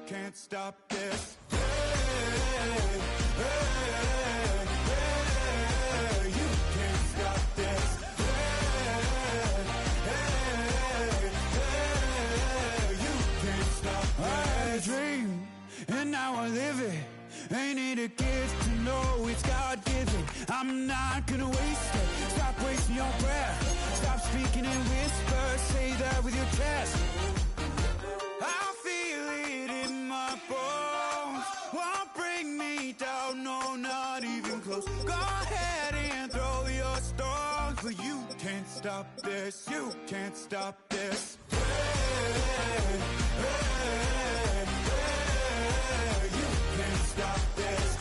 can't stop this. You can't stop this. You can't stop this. I had a dream, and now I live it. Ain't it a gift to know it's God-given? I'm not gonna waste it. Stop wasting your breath. Stop speaking in whispers. Say that with your chest. I feel it in my bones. Won't bring me down, no, not even close. Go ahead and throw your stones, but you can't stop this. You can't stop this. Stop this.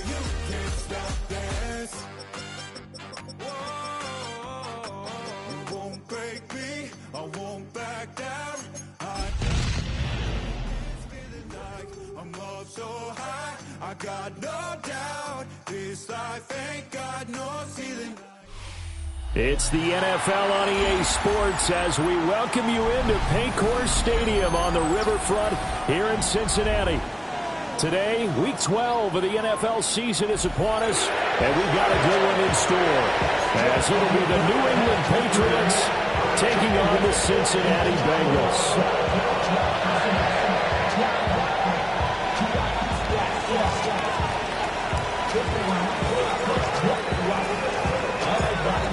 You can't stop this. Whoa. You won't break me. I won't back down. It's feeling like I'm up so high. I got no doubt. This life ain't got no ceiling. It's the NFL on EA Sports as we welcome you into Paycor Stadium on the riverfront here in Cincinnati. Today, Week 12 of the NFL season is upon us, and we've got a good one in store, as it'll be the New England Patriots taking on the Cincinnati Bengals.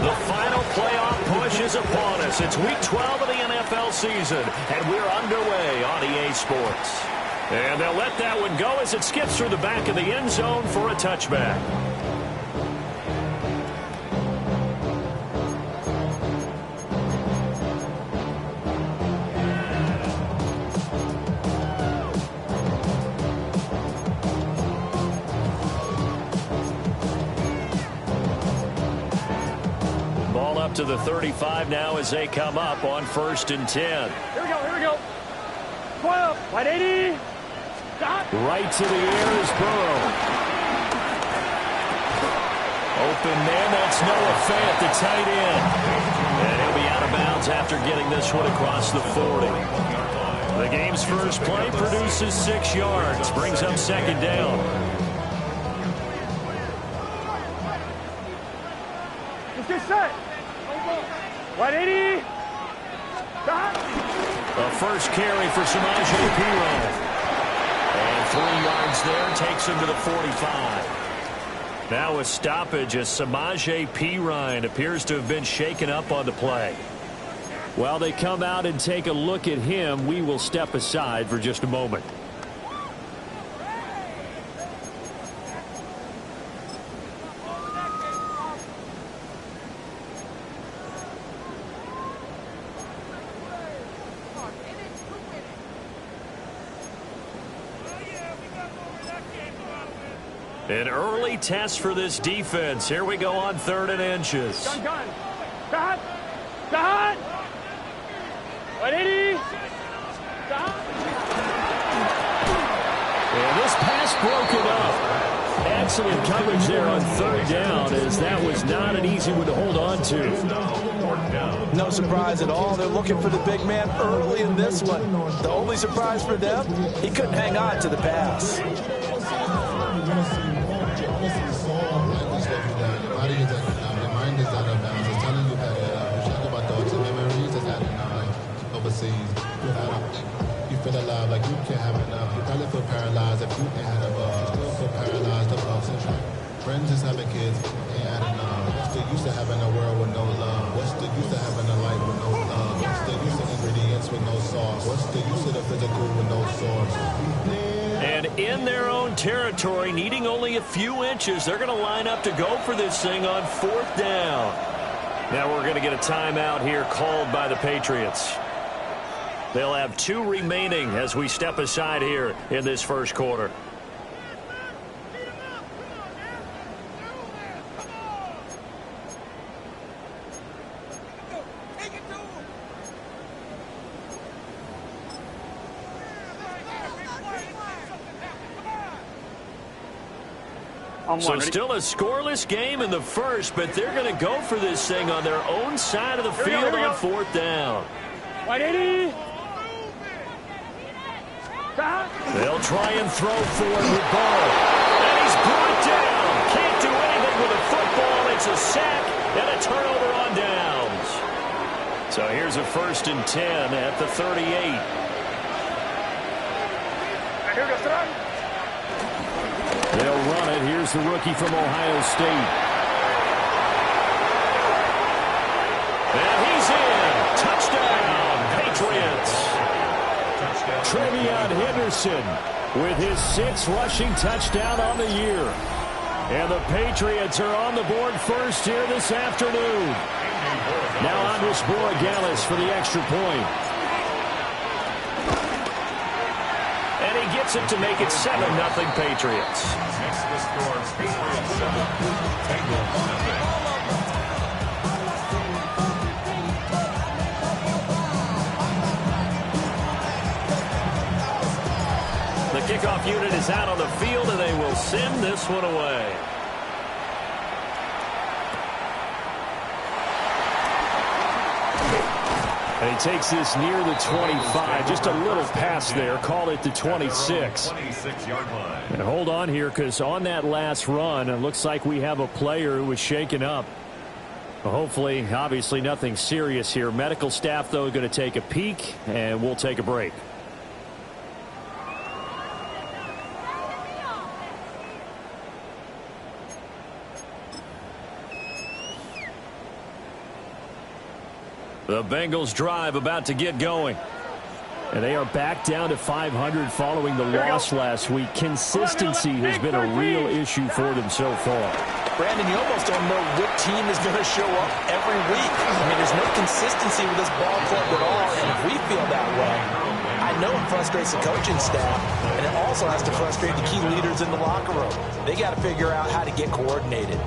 The final playoff push is upon us. It's Week 12 of the NFL season, and we're underway on EA Sports. And they'll let that one go as it skips through the back of the end zone for a touchback. Up to the 35 now as they come up on 1st and 10. Here we go. 12, 180. Stop. Right to the air is Burrow. Open man, that's Noah Fant, the tight end. And he'll be out of bounds after getting this one across the 40. The game's first play produces 6 yards, brings up 2nd down. Let's get set. 180. Stop. The first carry for Samaje Perine. And 3 yards there takes him to the 45. Now a stoppage as Samaje Perine appears to have been shaken up on the play. While they come out and take a look at him, we will step aside for just a moment. An early test for this defense. Here we go on 3rd and inches. Gun. Stop. 180. Stop. And this pass broken up. Excellent coverage there on 3rd down, as that was not an easy one to hold on to. No surprise at all. They're looking for the big man early in this one. The only surprise for them, he couldn't hang on to the pass. You feel alive like you can't have enough. You probably feel paralyzed if you ain't had enough. You still feel paralyzed above syndrome. Friends just having kids ain't had enough. What's the use of having a world with no love? What's the use of having a life with no love? What's the use of ingredients with no sauce? What's the use of the physical with no source? And in their own territory, needing only a few inches, they're going to line up to go for this thing on 4th down. Now we're going to get a timeout here called by the Patriots. They'll have 2 remaining as we step aside here in this first quarter. So still a scoreless game in the first, but they're going to go for this thing on their own side of the field on 4th down. 180. They'll try and throw forward with Burrow. And he's brought down. Can't do anything with a football. It's a sack and a turnover on downs. So here's a 1st and 10 at the 38. They'll run it. Here's the rookie from Ohio State. And he's in. Touchdown, Patriots. Trevion Henderson with his 6th rushing touchdown on the year. And the Patriots are on the board first here this afternoon. Now Andres Borregales for the extra point. And he gets it to make it 7-0 Patriots. Next the score, Patriots 7, Bengals 7. The kickoff unit is out on the field, and they will send this one away. And he takes this near the 25. Just a little pass there. Called it the 26. 26-yard line. And hold on here, because on that last run, it looks like we have a player who was shaken up. Hopefully, obviously, nothing serious here. Medical staff, though, going to take a peek, and we'll take a break. The Bengals drive about to get going. And they are back down to 500 following the loss last week. Consistency has been a real issue for them so far. Brandon, you almost don't know what team is going to show up every week. I mean, there's no consistency with this ball club at all, and if we feel that way, I know it frustrates the coaching staff, and it also has to frustrate the key leaders in the locker room. They got to figure out how to get coordinated.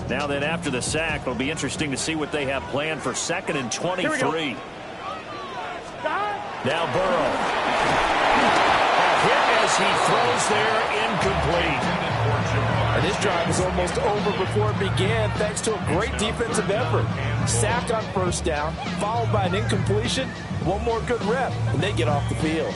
Now then, after the sack, it'll be interesting to see what they have planned for 2nd and 23. Now Burrow. A hit as he throws there, incomplete. And this drive was almost over before it began thanks to a great defensive effort. Sack on 1st down, followed by an incompletion. One more good rep, and they get off the field.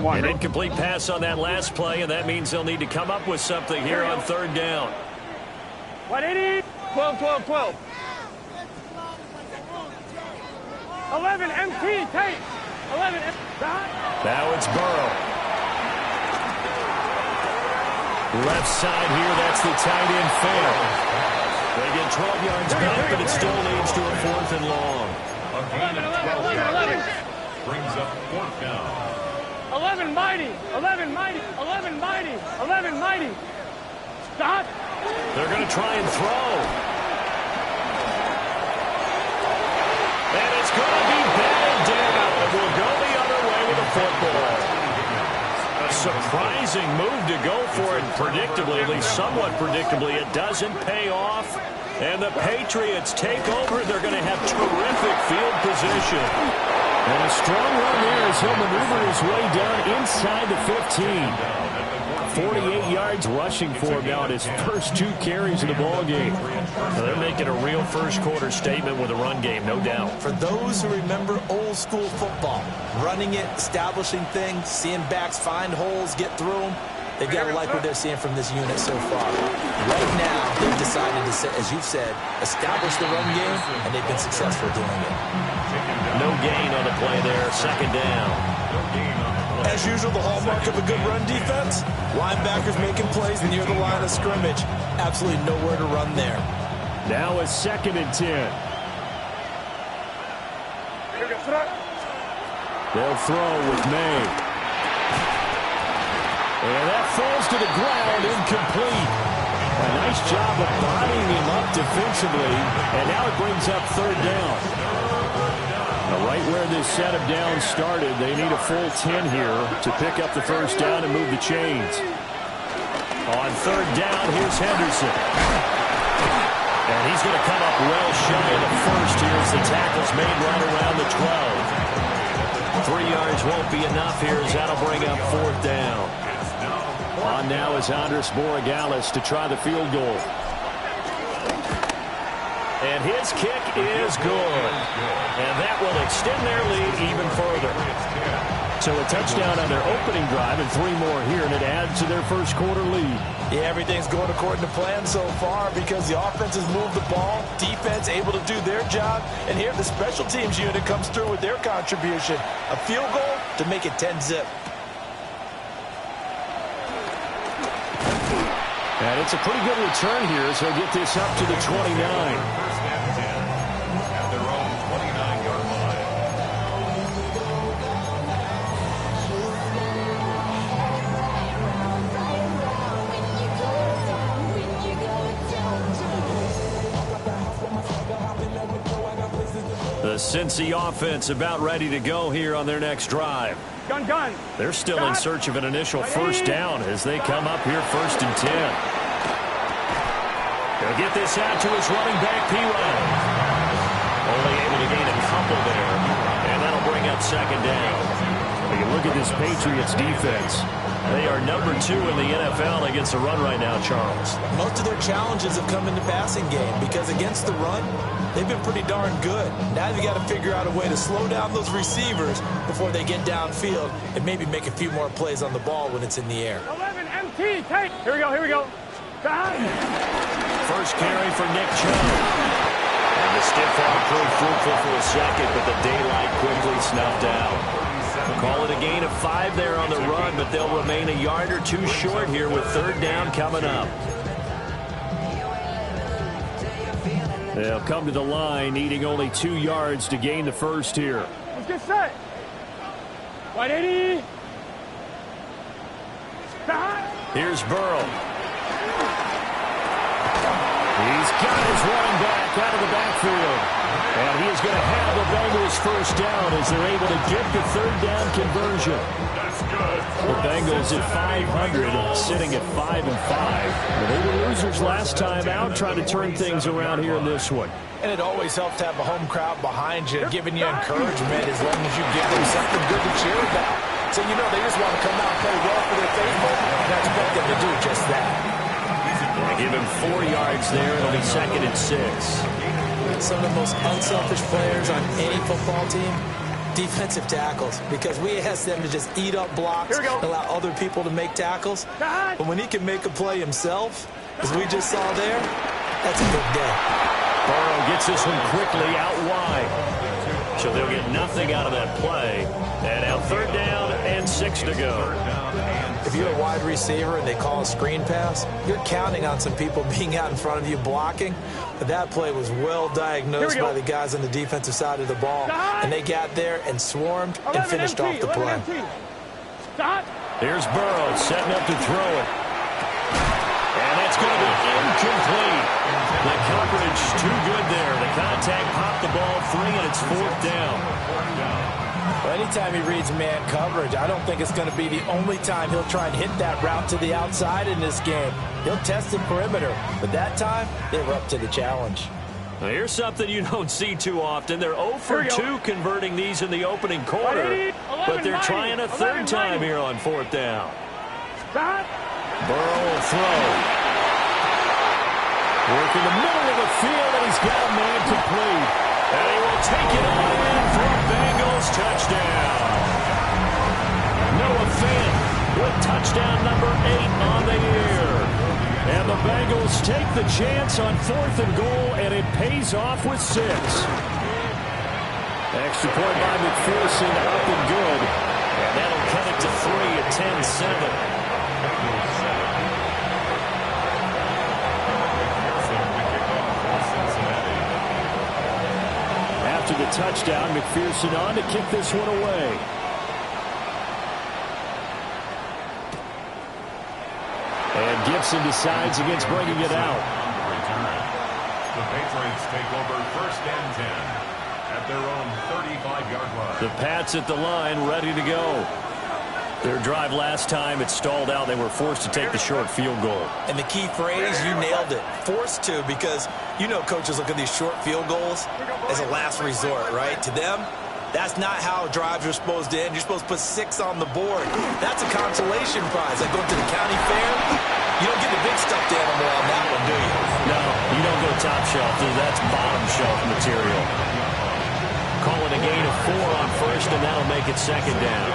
An incomplete pass on that last play, and that means they'll need to come up with something here on 3rd down. 180. 12, 12, 12. 11 MT, tape. 11 MT. Now it's Burrow. Left side here, that's the tight end fail. They get 12 yards back, but it still leads to a 4th and long. 11. Brings up 4th down. 11 mighty. 11 mighty. 11 mighty. 11 mighty. Stop. They're going to try and throw. And it's going to be batted down. We'll go the other way with the football. A surprising move to go for it predictably, at least somewhat predictably. It doesn't pay off. And the Patriots take over. They're going to have terrific field position. And a strong run there as he'll maneuver his way down inside the 15. 48 yards rushing for him now in his first 2 carries of the ballgame. Now they're making a real first-quarter statement with a run game, no doubt. For those who remember old-school football, running it, establishing things, seeing backs find holes, get through them, they've got to like what they're seeing from this unit so far. Right now, they've decided to, as you've said, establish the run game, and they've been successful doing it. No gain on the play there, 2nd down. As usual, the hallmark of a good run defense, linebackers making plays near the line of scrimmage. Absolutely nowhere to run there. Now it's 2nd and 10. They'll throw with May. And that falls to the ground, incomplete. A nice job of bodying him up defensively, and now it brings up third down. Now, right where this set of downs started, they need a full 10 here to pick up the first down and move the chains. On third down, here's Henderson. And he's going to come up well shy of the first here as the tackle's made right around the 12. 3 yards won't be enough here as that'll bring up fourth down. On now is Andres Borregales to try the field goal. And his kick is good. And that will extend their lead even further. So a touchdown on their opening drive and 3 more here, and it adds to their first quarter lead. Yeah, everything's going according to plan so far because the offense has moved the ball, defense able to do their job, and here the special teams unit comes through with their contribution. A field goal to make it 10-zip. And it's a pretty good return here, so get this up to the 29. The Cincy offense about ready to go here on their next drive. Gun. They're still in search of an initial first down as they come up here first and 10. He'll get this out to his running back, P-Ryan. Only able to gain a couple there, and that'll bring up second down. When you look at this Patriots defense, they are number 2 in the NFL against the run right now, Charles. Most of their challenges have come in the passing game because against the run, they've been pretty darn good. Now they've got to figure out a way to slow down those receivers before they get downfield and maybe make a few more plays on the ball when it's in the air. 11 MT, take. Here we go. First carry for Nick Chubb. And the stiff arm proved fruitful for a second, but the daylight quickly snuffed out. Call it a gain of 5 there on the run, but they'll remain a yard or 2 short here with third down coming up. They'll come to the line, needing only 2 yards to gain the first here. Let's get set. 180. Here's Burrow. He's got his running back out of the backfield. And he is going to have the Bengals first down as they're able to get the third down conversion. The Bengals at 500, sitting at 5-5. They were losers last time out, trying to turn things around here in this one. And it always helps to have a home crowd behind you, giving you encouragement as long as you give them something good to cheer about. So, you know, they just want to come out and play well for their faithful, and I expect them to do just that. They give him 4 yards there. It'll be second and 6. Some of the most unselfish players on any football team, defensive tackles, because we ask them to just eat up blocks, allow other people to make tackles. But when he can make a play himself, as we just saw there, that's a big day. Burrow gets this one quickly out wide. So they'll get nothing out of that play. And now third down and 6 to go. If you're a wide receiver and they call a screen pass, you're counting on some people being out in front of you blocking. But that play was well diagnosed by the guys on the defensive side of the ball. And they got there and swarmed and finished off the play. Here's Burrow setting up to throw it. And that's going to be incomplete. The coverage too good there. The contact popped the ball free, and it's fourth down. Well, anytime he reads man coverage, I don't think it's going to be the only time he'll try and hit that route to the outside in this game. He'll test the perimeter, but that time, they were up to the challenge. Now here's something you don't see too often. They're 0 for 2 converting these in the opening quarter, but they're trying a third time here on fourth down. Burrow will throw. Work in the middle of the field, and he's got a man complete. And he will take it all in for a Bengals touchdown. Noah Fant with touchdown number 8 on the year. And the Bengals take the chance on 4th and goal, and it pays off with 6. Extra point by McPherson, up and good. And that'll cut it to 3 at 10-7. After the touchdown, McPherson on to kick this one away. And Gibson decides against bringing it out. The Patriots take over 1st and 10 at their own 35-yard line. The Pats at the line, ready to go. Their drive last time, it stalled out. They were forced to take the short field goal. And the key phrase, you nailed it, forced to, because you know coaches look at these short field goals as a last resort, right? To them, that's not how drives are supposed to end. You're supposed to put 6 on the board. That's a consolation prize. Like going to the county fair, you don't get the big stuffed animal on that one, do you? No, you don't go top shelf. That's bottom shelf material. Call it a gain of 4 on first, and that'll make it 2nd down.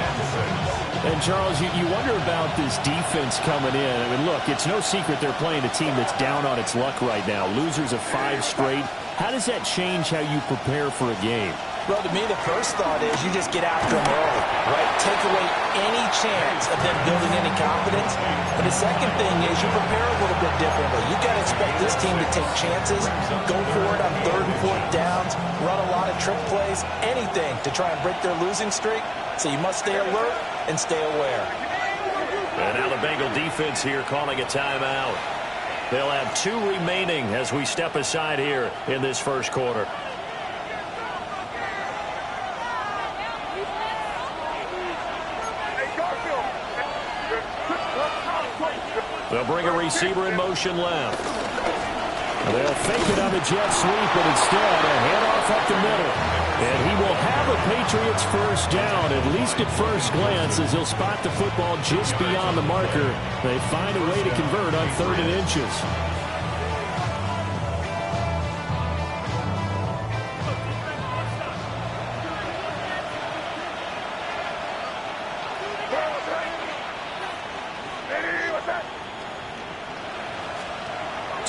And, Charles, you wonder about this defense coming in. I mean, look, it's no secret they're playing a team that's down on its luck right now. Losers of 5 straight. How does that change how you prepare for a game? Well, to me, the first thought is you just get after them early, right? Take away any chance of them building any confidence. And the second thing is you prepare a little bit differently. You got to expect this team to take chances, go for it on 3rd and 4th downs, run a lot of trick plays, anything to try and break their losing streak. So you must stay alert and stay aware. And now the Bengal defense here calling a timeout. They'll have 2 remaining as we step aside here in this first quarter. They'll bring a receiver in motion left. They'll fake it on the jet sweep, but instead a handoff up the middle. And he will have a Patriots first down, at least at first glance, as he'll spot the football just beyond the marker. They find a way to convert on 3rd and inches.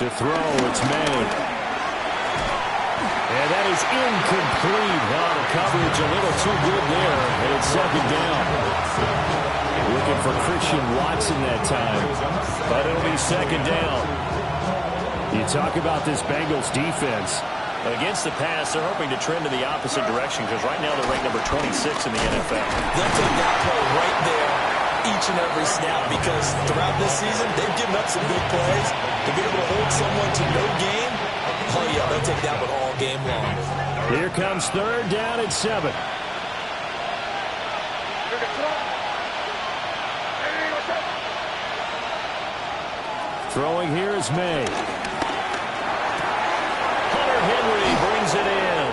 To throw, it's May. And that is incomplete. Oh, the coverage a little too good there, and it's 2nd down. Looking for Christian Watson that time, but it'll be 2nd down. You talk about this Bengals defense. Against the pass, they're hoping to trend in the opposite direction because right now they're ranked number 26 in the NFL. They'll take that play right there each and every snap because throughout this season, they've given up some big plays. To be able to hold someone to no gain, oh yeah, they'll take that one all game long. Here comes 3rd down and 7. Throwing here is May. Hunter Henry brings it in.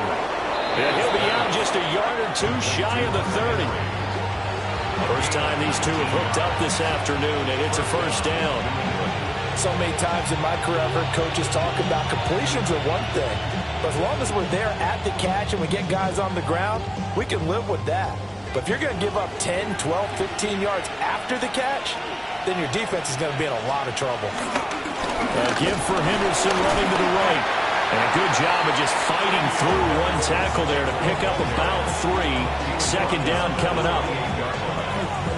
And he'll be out just a yard or 2 shy of the 30. First time these two have hooked up this afternoon, and it's a first down. So many times in my career I've heard coaches talk about completions are one thing, but as long as we're there at the catch and we get guys on the ground, we can live with that. But if you're going to give up 10, 12, 15 yards after the catch, then your defense is going to be in a lot of trouble. A give for Henderson running to the right. And a good job of just fighting through one tackle there to pick up about 3. 2nd down coming up.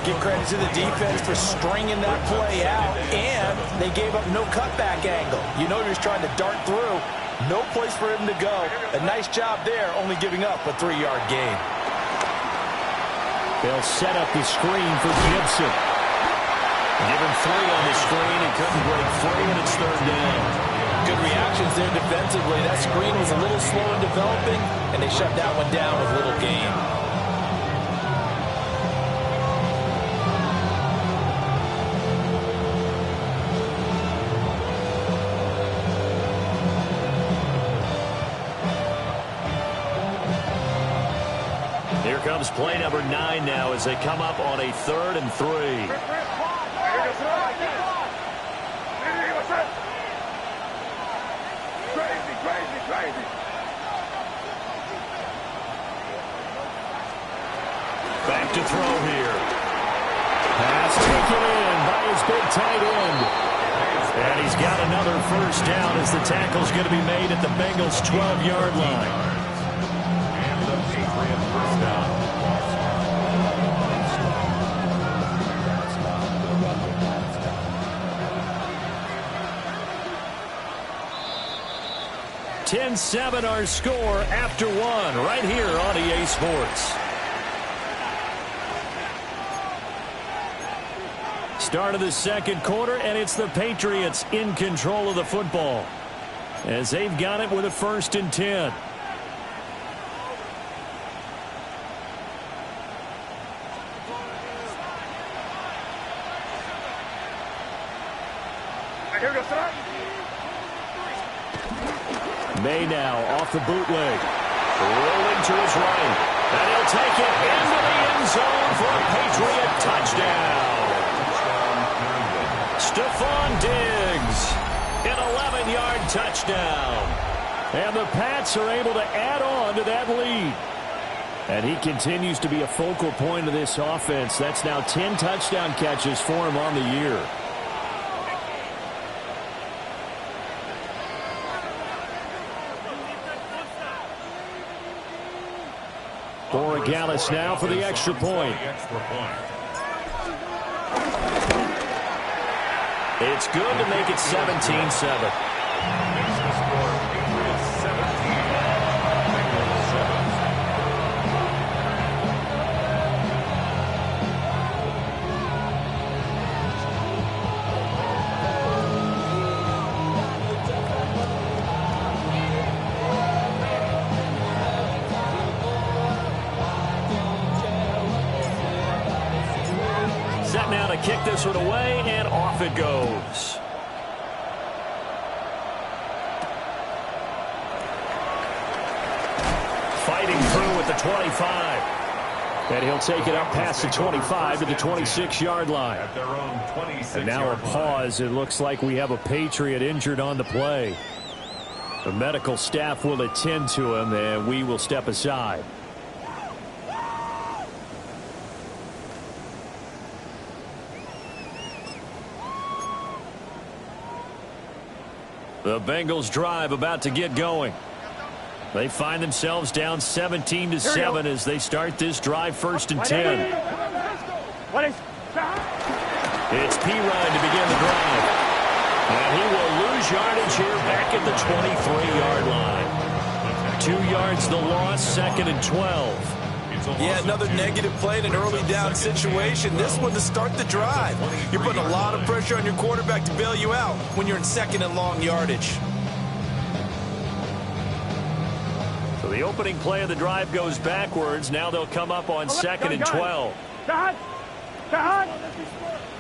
Give credit to the defense for stringing that play out, and they gave up no cutback angle. You know you're just trying to dart through. No place for him to go. A nice job there, only giving up a 3-yard gain. They'll set up the screen for Gibson. Give him 3 on the screen and couldn't break free, and it's 3rd down. Good reactions there defensively. That screen was a little slow in developing, and they shut that one down with little gain. Here comes play number 9 now as they come up on a 3rd and 3. Back to throw here. Pass taken in by his big tight end. And he's got another first down as the tackle's going to be made at the Bengals' 12-yard line. And the Patriots first down. (10-7) our score after 1 right here on EA Sports. Start of the second quarter, and it's the Patriots in control of the football as they've got it with a 1st and 10. May now off the bootleg. Rolling to his right. And he'll take it into the end zone for a Patriot touchdown. Stephon Diggs, an 11-yard touchdown. And the Pats are able to add on to that lead. And he continues to be a focal point of this offense. That's now 10 touchdown catches for him on the year. Borregales now for the extra point. It's good to make it 17-7. Now to kick this one away, and off it goes. Fighting through with the 25. And he'll take it up past the 25 to the 26-yard line. And now a pause. It looks like we have a Patriot injured on the play. The medical staff will attend to him, and we will step aside. The Bengals drive about to get going. They find themselves down 17-7 as they start this drive 1st and 10. It's Pirine to begin the drive. And he will lose yardage here back at the 23-yard line. 2 yards the loss, 2nd and 12. Yeah, another negative play in an early down situation. This one to start the drive. You're putting a lot of pressure on your quarterback to bail you out when you're in 2nd and long yardage. So the opening play of the drive goes backwards. Now they'll come up on 2nd and 12.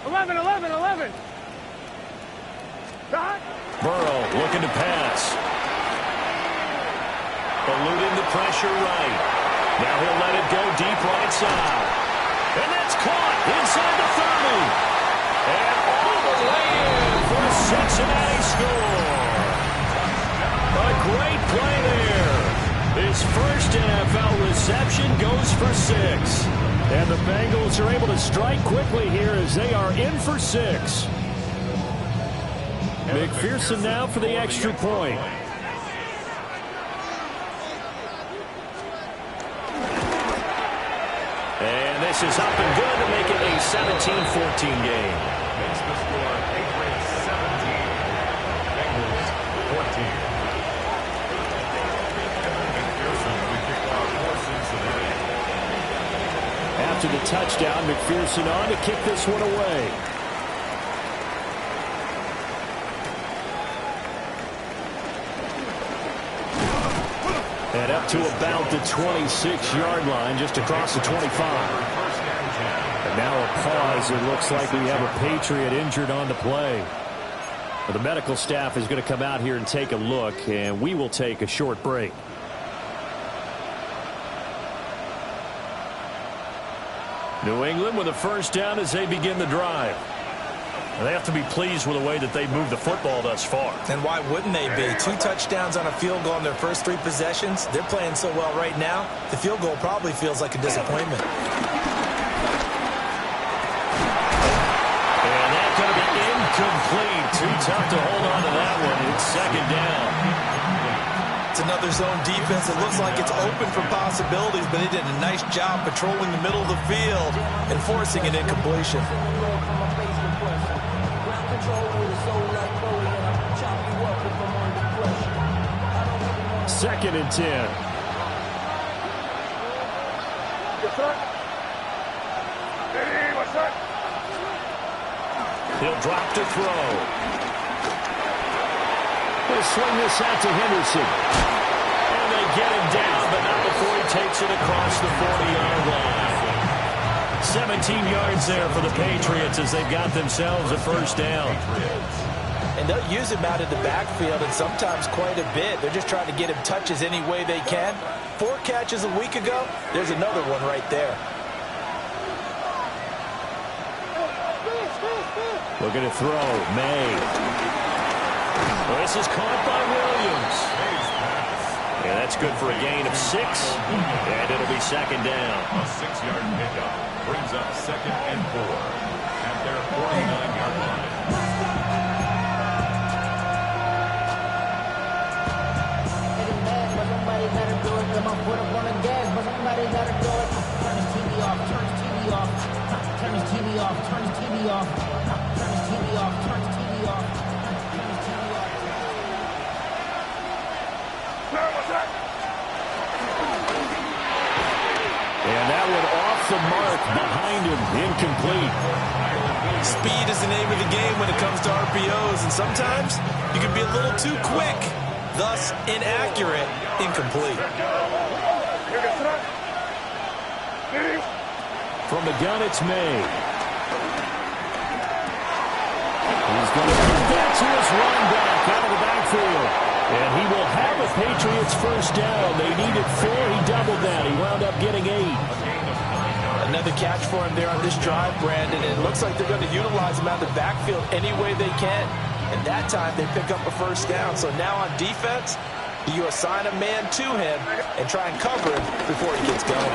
11. Burrow looking to pass. Eluding the pressure right. Now he'll let it go deep right side. And that's caught inside the 30. And all the way in for a Cincinnati score. A great play there. His first NFL reception goes for 6. And the Bengals are able to strike quickly here as they are in for 6. McPherson now for the extra point. And this is up and good to make it a 17-14 game. Makes the score Patriots 17, Bengals 14. McPherson will kick off for Cincinnati. After the touchdown, McPherson on to kick this one away. And up to about the 26-yard line, just across the 25. And now a pause. It looks like we have a Patriot injured on the play. Well, the medical staff is going to come out here and take a look, and we will take a short break. New England with a first down as they begin the drive. They have to be pleased with the way that they moved the football thus far. And why wouldn't they be? 2 touchdowns on a field goal in their first 3 possessions. They're playing so well right now, the field goal probably feels like a disappointment. And that's going to be incomplete. Too tough to hold on to that one. It's 2nd down. It's another zone defense. It looks like it's open for possibilities, but they did a nice job patrolling the middle of the field and forcing an incompletion. 2nd and 10. Yes, sir. Hey, what's up? He'll drop to throw. He'll swing this out to Henderson. And they get him down, but not before he takes it across the 40-yard line. 17 yards there for the Patriots as they've got themselves a first down. And they'll use him out in the backfield, and sometimes quite a bit. They're just trying to get him touches any way they can. 4 catches a week ago. There's another one right there. Looking to throw. May. Well, this is caught by Williams. Yeah, that's good for a gain of 6. And it'll be second down. A 6-yard pickup brings up 2nd and 4 at their 49-yard line. Put up on the gas, but somebody gotta do it. Turn his TV off, turn his TV off. Turn his TV off, turn his TV off. Turn his TV off, turn his TV off. Turn his TV off. And that one off the mark behind him, incomplete. Speed is the name of the game when it comes to RPOs, and sometimes you can be a little too quick, thus inaccurate, incomplete. From the gun, it's May. He's going to give that to his running back out of the backfield. And he will have a Patriots first down. They needed 4. He doubled that. He wound up getting 8. Another catch for him there on this drive, Brandon. And it looks like they're going to utilize him out of the backfield any way they can. And that time they pick up a first down. So now on defense, you assign a man to him and try and cover him before he gets going.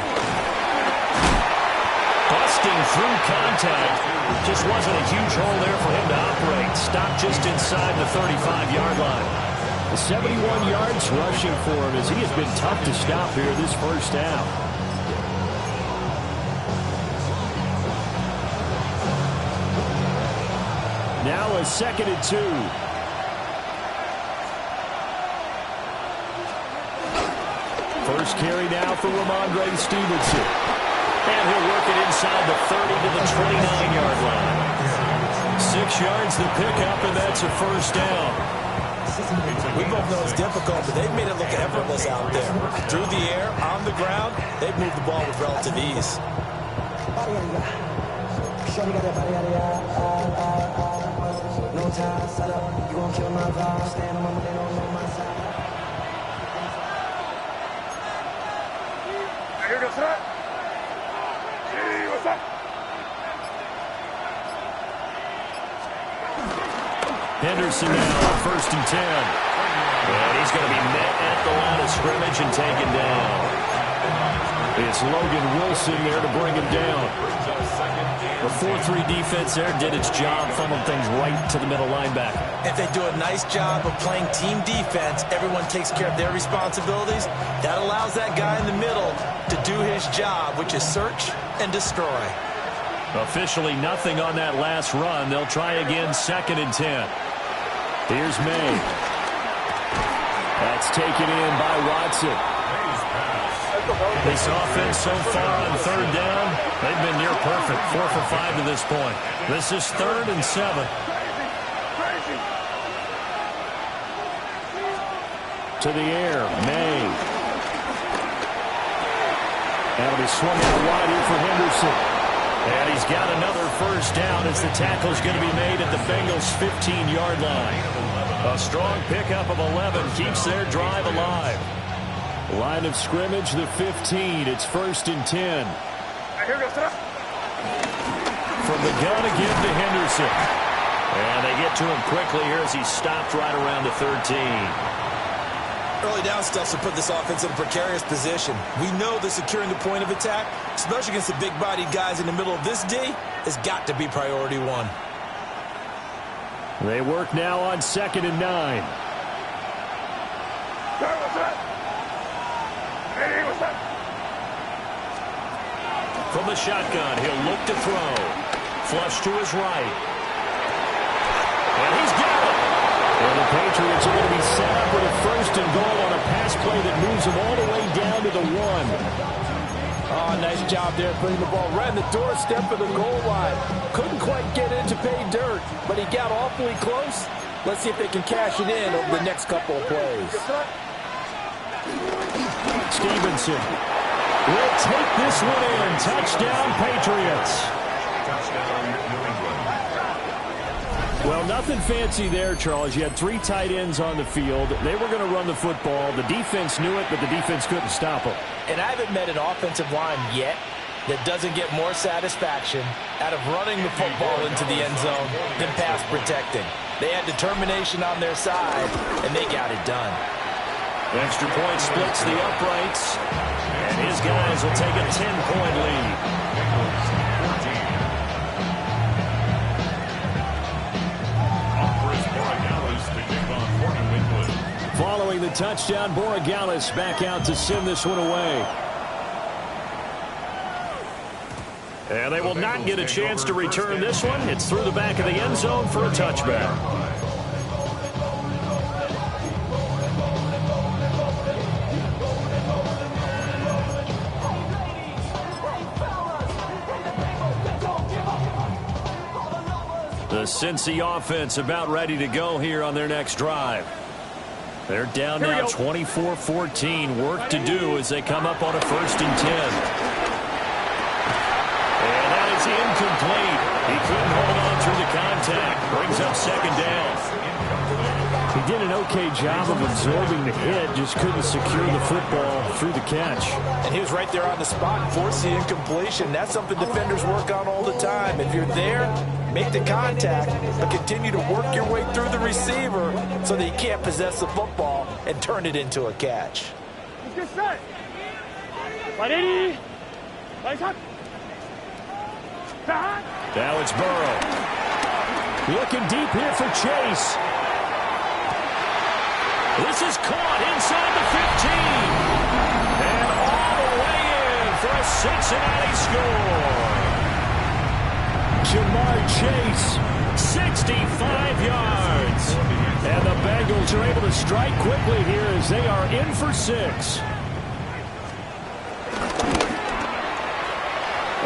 Busting through contact. Just wasn't a huge hole there for him to operate. Stopped just inside the 35-yard line. The 71 yards rushing for him as he has been tough to stop here this first down. Now a 2nd and 2. First carry now for Ramondre Stevenson. And he'll work it inside the 30 to the 29-yard line. 6 yards the pickup, and that's a first down. We both know it's difficult, but they've made it look effortless out there. Through the air, on the ground, they've moved the ball with relative ease. No time, set up, you gon' kill my vibe, stand on my money, don't know my side. Here goes that. Hey, what's up? Henderson now on 1st and 10. And he's going to be met at the line of scrimmage and taken down. It's Logan Wilson there to bring him down. The 4-3 defense there did its job, funneled things right to the middle linebacker. If they do a nice job of playing team defense, everyone takes care of their responsibilities. That allows that guy in the middle to do his job, which is search and destroy. Officially nothing on that last run. They'll try again, 2nd and 10. Here's May. That's taken in by Watson. This offense so far on 3rd down, they've been near perfect. 4 for 5 to this point. This is 3rd and 7. To the air, May. That'll be swung out wide here for Henderson. And he's got another first down as the tackle's going to be made at the Bengals' 15-yard line. A strong pickup of 11 keeps their drive alive. Line of scrimmage, the 15. It's 1st and 10. Here goes that. From the gun again to Henderson. And they get to him quickly here as he stopped right around the 13. Early down stuff will put this offense in a precarious position. We know that securing the point of attack, especially against the big-bodied guys in the middle of this D, has got to be priority 1. They work now on 2nd and 9. From the shotgun, he'll look to throw. Flush to his right. And he's got it. And the Patriots are going to be set up with a 1st and goal on a pass play that moves them all the way down to the 1. Oh, nice job there putting the ball right on the doorstep of the goal line. Couldn't quite get it to pay dirt, but he got awfully close. Let's see if they can cash it in over the next couple of plays. Stevenson will take this one in. Touchdown, Patriots. Touchdown, New England. Well, nothing fancy there, Charles. You had 3 tight ends on the field. They were going to run the football. The defense knew it, but the defense couldn't stop them. And I haven't met an offensive line yet that doesn't get more satisfaction out of running the football into the end zone than pass protecting. They had determination on their side, and they got it done. Extra point splits the uprights, and his guys will take a 10-point lead. Following the touchdown, Borregales back out to send this one away. And they will not get a chance to return this one. It's through the back of the end zone for a touchback. The Cincy offense about ready to go here on their next drive. They're down now 24-14. Work to do as they come up on a 1st and 10. And that is incomplete. He couldn't hold on through the contact. Brings up 2nd down. He did an okay job of absorbing the hit, just couldn't secure the football through the catch. And he was right there on the spot and forced the incompletion. That's something defenders work on all the time. If you're there, make the contact, but continue to work your way through the receiver so that you can't possess the football and turn it into a catch. Get set. Ready. Now it's Burrow. Looking deep here for Chase. This is caught inside the 15. And all the way in for a Cincinnati score. Jamar Chase, 65 yards. And the Bengals are able to strike quickly here as they are in for 6.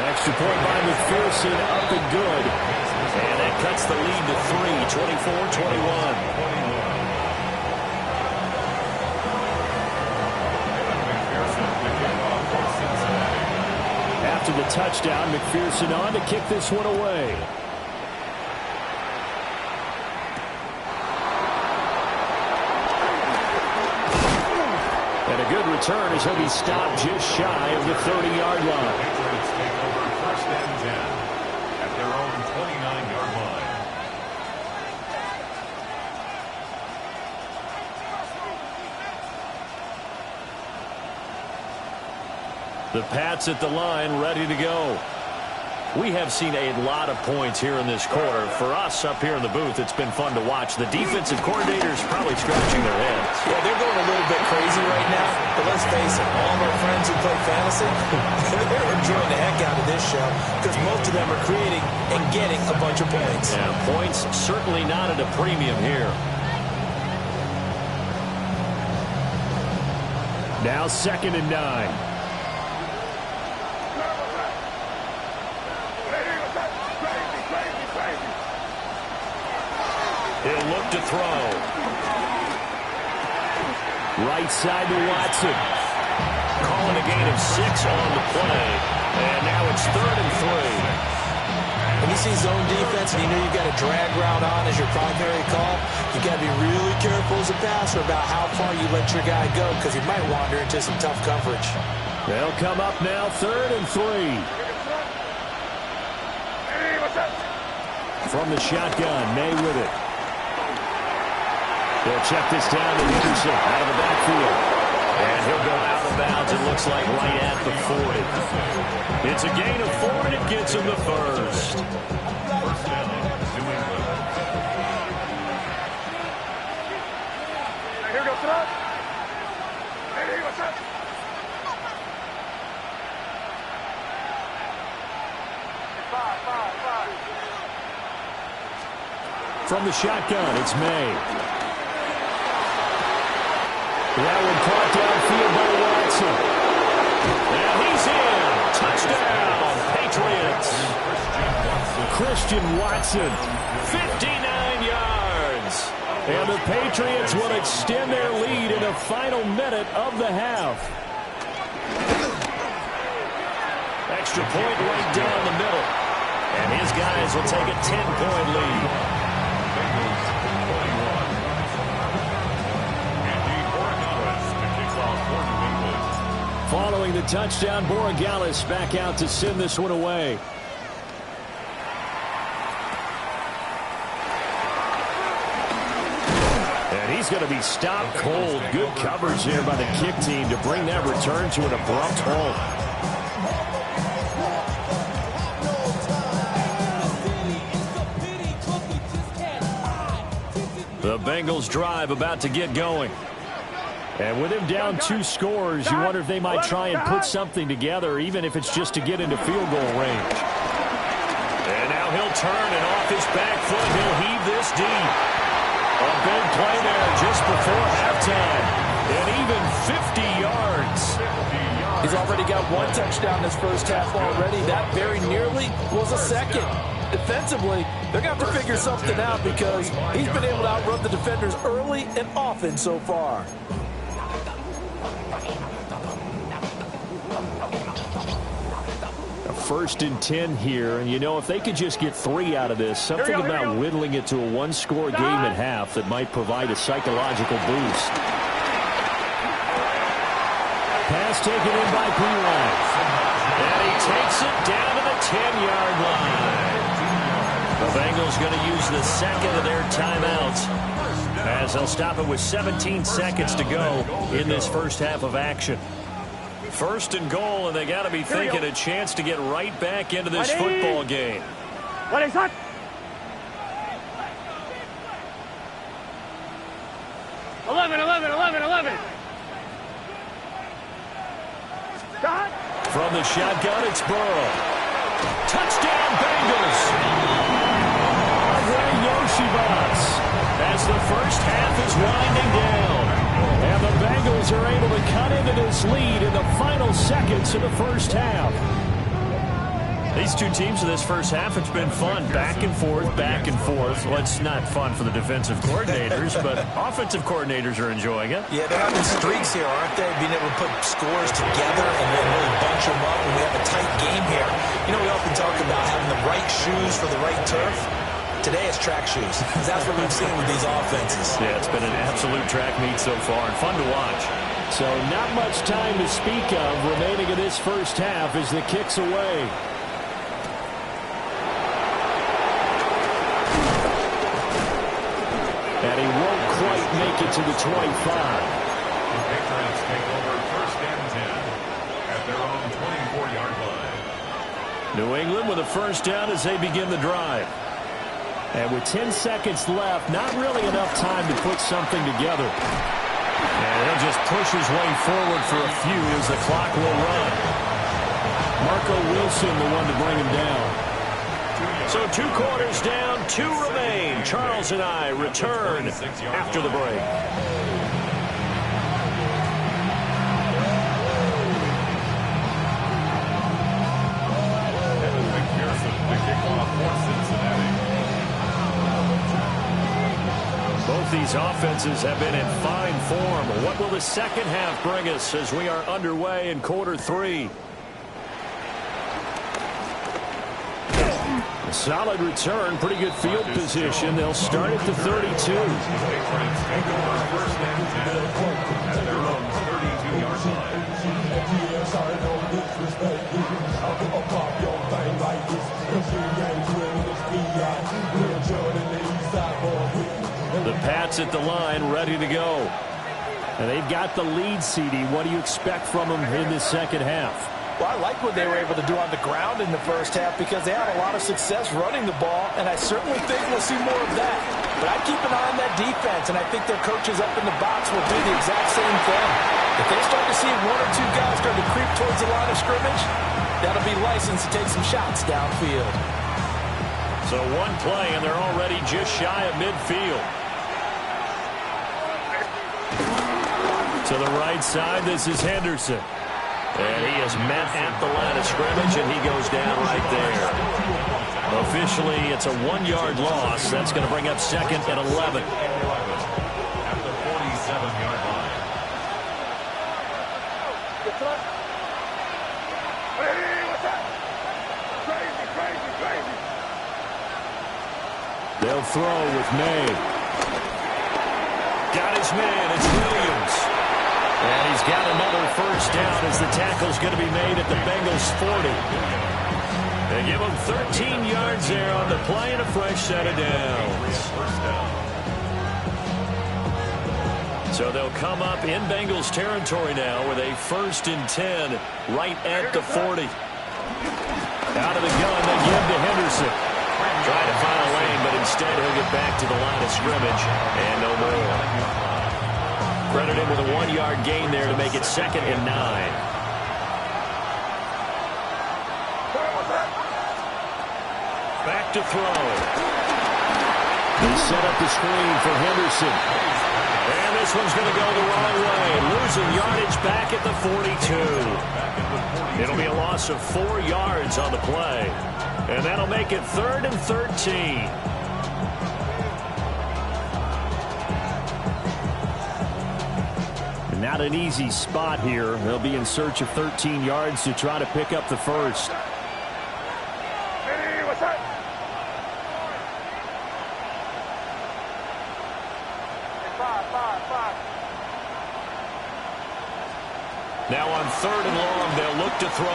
Extra point by McPherson, up and good. And that cuts the lead to 3, 24-21. After the touchdown, McPherson on to kick this one away. And a good return as he'll be stopped just shy of the 30-yard line. Patriots take over 1st and 10 at their own 29-yard line. The Pats at the line, ready to go. We have seen a lot of points here in this quarter. For us up here in the booth, it's been fun to watch. The defensive coordinators probably scratching their heads. Yeah, they're going a little bit crazy right now, but let's face it, all of our friends who play fantasy, they're enjoying the heck out of this show because most of them are creating and getting a bunch of points. Yeah, points certainly not at a premium here. Now 2nd and 9. He'll look to throw. Right side to Watson. Calling a gain of 6 on the play. And now it's 3rd and 3. When you see zone defense and you know you've got a drag route on as your primary call, you've got to be really careful as a passer about how far you let your guy go because he might wander into some tough coverage. They'll come up now 3rd and 3. From the shotgun, May with it. They'll check this down to Henderson out of the backfield. And he'll go out of bounds, it looks like, right at the 40. It's a gain of 4, and it gets him the 1st. 1st down, New England. Here goes it up. Here goes it. From the shotgun, it's May. That one caught downfield by Watson. And he's in. Christian Watson. 59 yards. And the Patriots will extend their lead in the final minute of the half. Extra point right down the middle. And his guys will take a 10-point lead. Bengals 21. Following the touchdown, Borregales back out to send this one away. And he's going to be stopped cold. Good coverage here by the kick team to bring that return to an abrupt halt. The Bengals drive about to get going. And with him down 2 scores, you wonder if they might try and put something together, even if it's just to get into field goal range. And now he'll turn, and off his back foot, he'll heave this deep. A big play there just before halftime. And even 50 yards. He's already got 1 touchdown this first half already. That very nearly was a second. Defensively, they're going to have to figure something out because he's been able to outrun the defenders early and often so far. A 1st and 10 here, and you know, if they could just get 3 out of this, something about whittling it to a 1-score game at half that might provide a psychological boost. Pass taken in by P-Line. And he takes it down to the 10-yard line. The Bengals going to use the second of their timeouts as they'll stop it with 17 seconds to go in this first half of action. 1st and goal, and they got to be thinking a chance to get right back into this football game. What is that? Eleven. From the shotgun, it's Burrow. Touchdown, Bengals! As the first half is winding down. And the Bengals are able to cut into this lead in the final seconds of the first half. These two teams in this first half, it's been fun. Back and forth, back and forth. Well, it's not fun for the defensive coordinators, but offensive coordinators are enjoying it. Yeah, they're having streaks here, aren't they? Being able to put scores together and then really bunch them up, and we have a tight game here. You know, we often talk about having the right shoes for the right turf. Today it's track shoes. That's what we've seen with these offenses. Yeah, it's been an absolute track meet so far and fun to watch. So not much time to speak of remaining in this first half as the kick's away. And he won't quite make it to the 25. The Patriots take over 1st and 10 at their own 24-yard line. New England with a first down as they begin the drive. And with 10 seconds left, not really enough time to put something together. And he'll just push his way forward for a few as the clock will run. Marco Wilson, the one to bring him down. So 2 quarters down, 2 remain. Charles and I return after the break. Both these offenses have been in fine form. What will the second half bring us as we are underway in quarter 3? A solid return, pretty good field position. They'll start at the 32. The Pats at the line, ready to go. And they've got the lead, CD. What do you expect from them in this second half? Well, I like what they were able to do on the ground in the first half because they had a lot of success running the ball, and I certainly think we'll see more of that. But I'd keep an eye on that defense, and I think their coaches up in the box will do the exact same thing. If they start to see 1 or 2 guys start to creep towards the line of scrimmage, that'll be license to take some shots downfield. So 1 play, and they're already just shy of midfield. To the right side, this is Henderson. And he is met at the line of scrimmage, and he goes down right there. Officially, it's a 1-yard loss. That's going to bring up second and 11. At the 47-yard line. They'll throw with May. Got his man. It's Williams. And he's got another first down as the tackle's going to be made at the Bengals 40. They give him 13 yards there on the play and a fresh set of downs. So they'll come up in Bengals territory now with a 1st and 10 right at the 40. Out of the gun, they give to Henderson. Try to find a lane, but instead he'll get back to the line of scrimmage and no more. Credit him with a 1-yard gain there to make it 2nd and 9. Back to throw. They set up the screen for Henderson. And this one's going to go the wrong way. Losing yardage back at the 42. It'll be a loss of 4 yards on the play. And that'll make it 3rd and 13. Not an easy spot here. They'll be in search of 13 yards to try to pick up the first. Now on 3rd and long, they'll look to throw.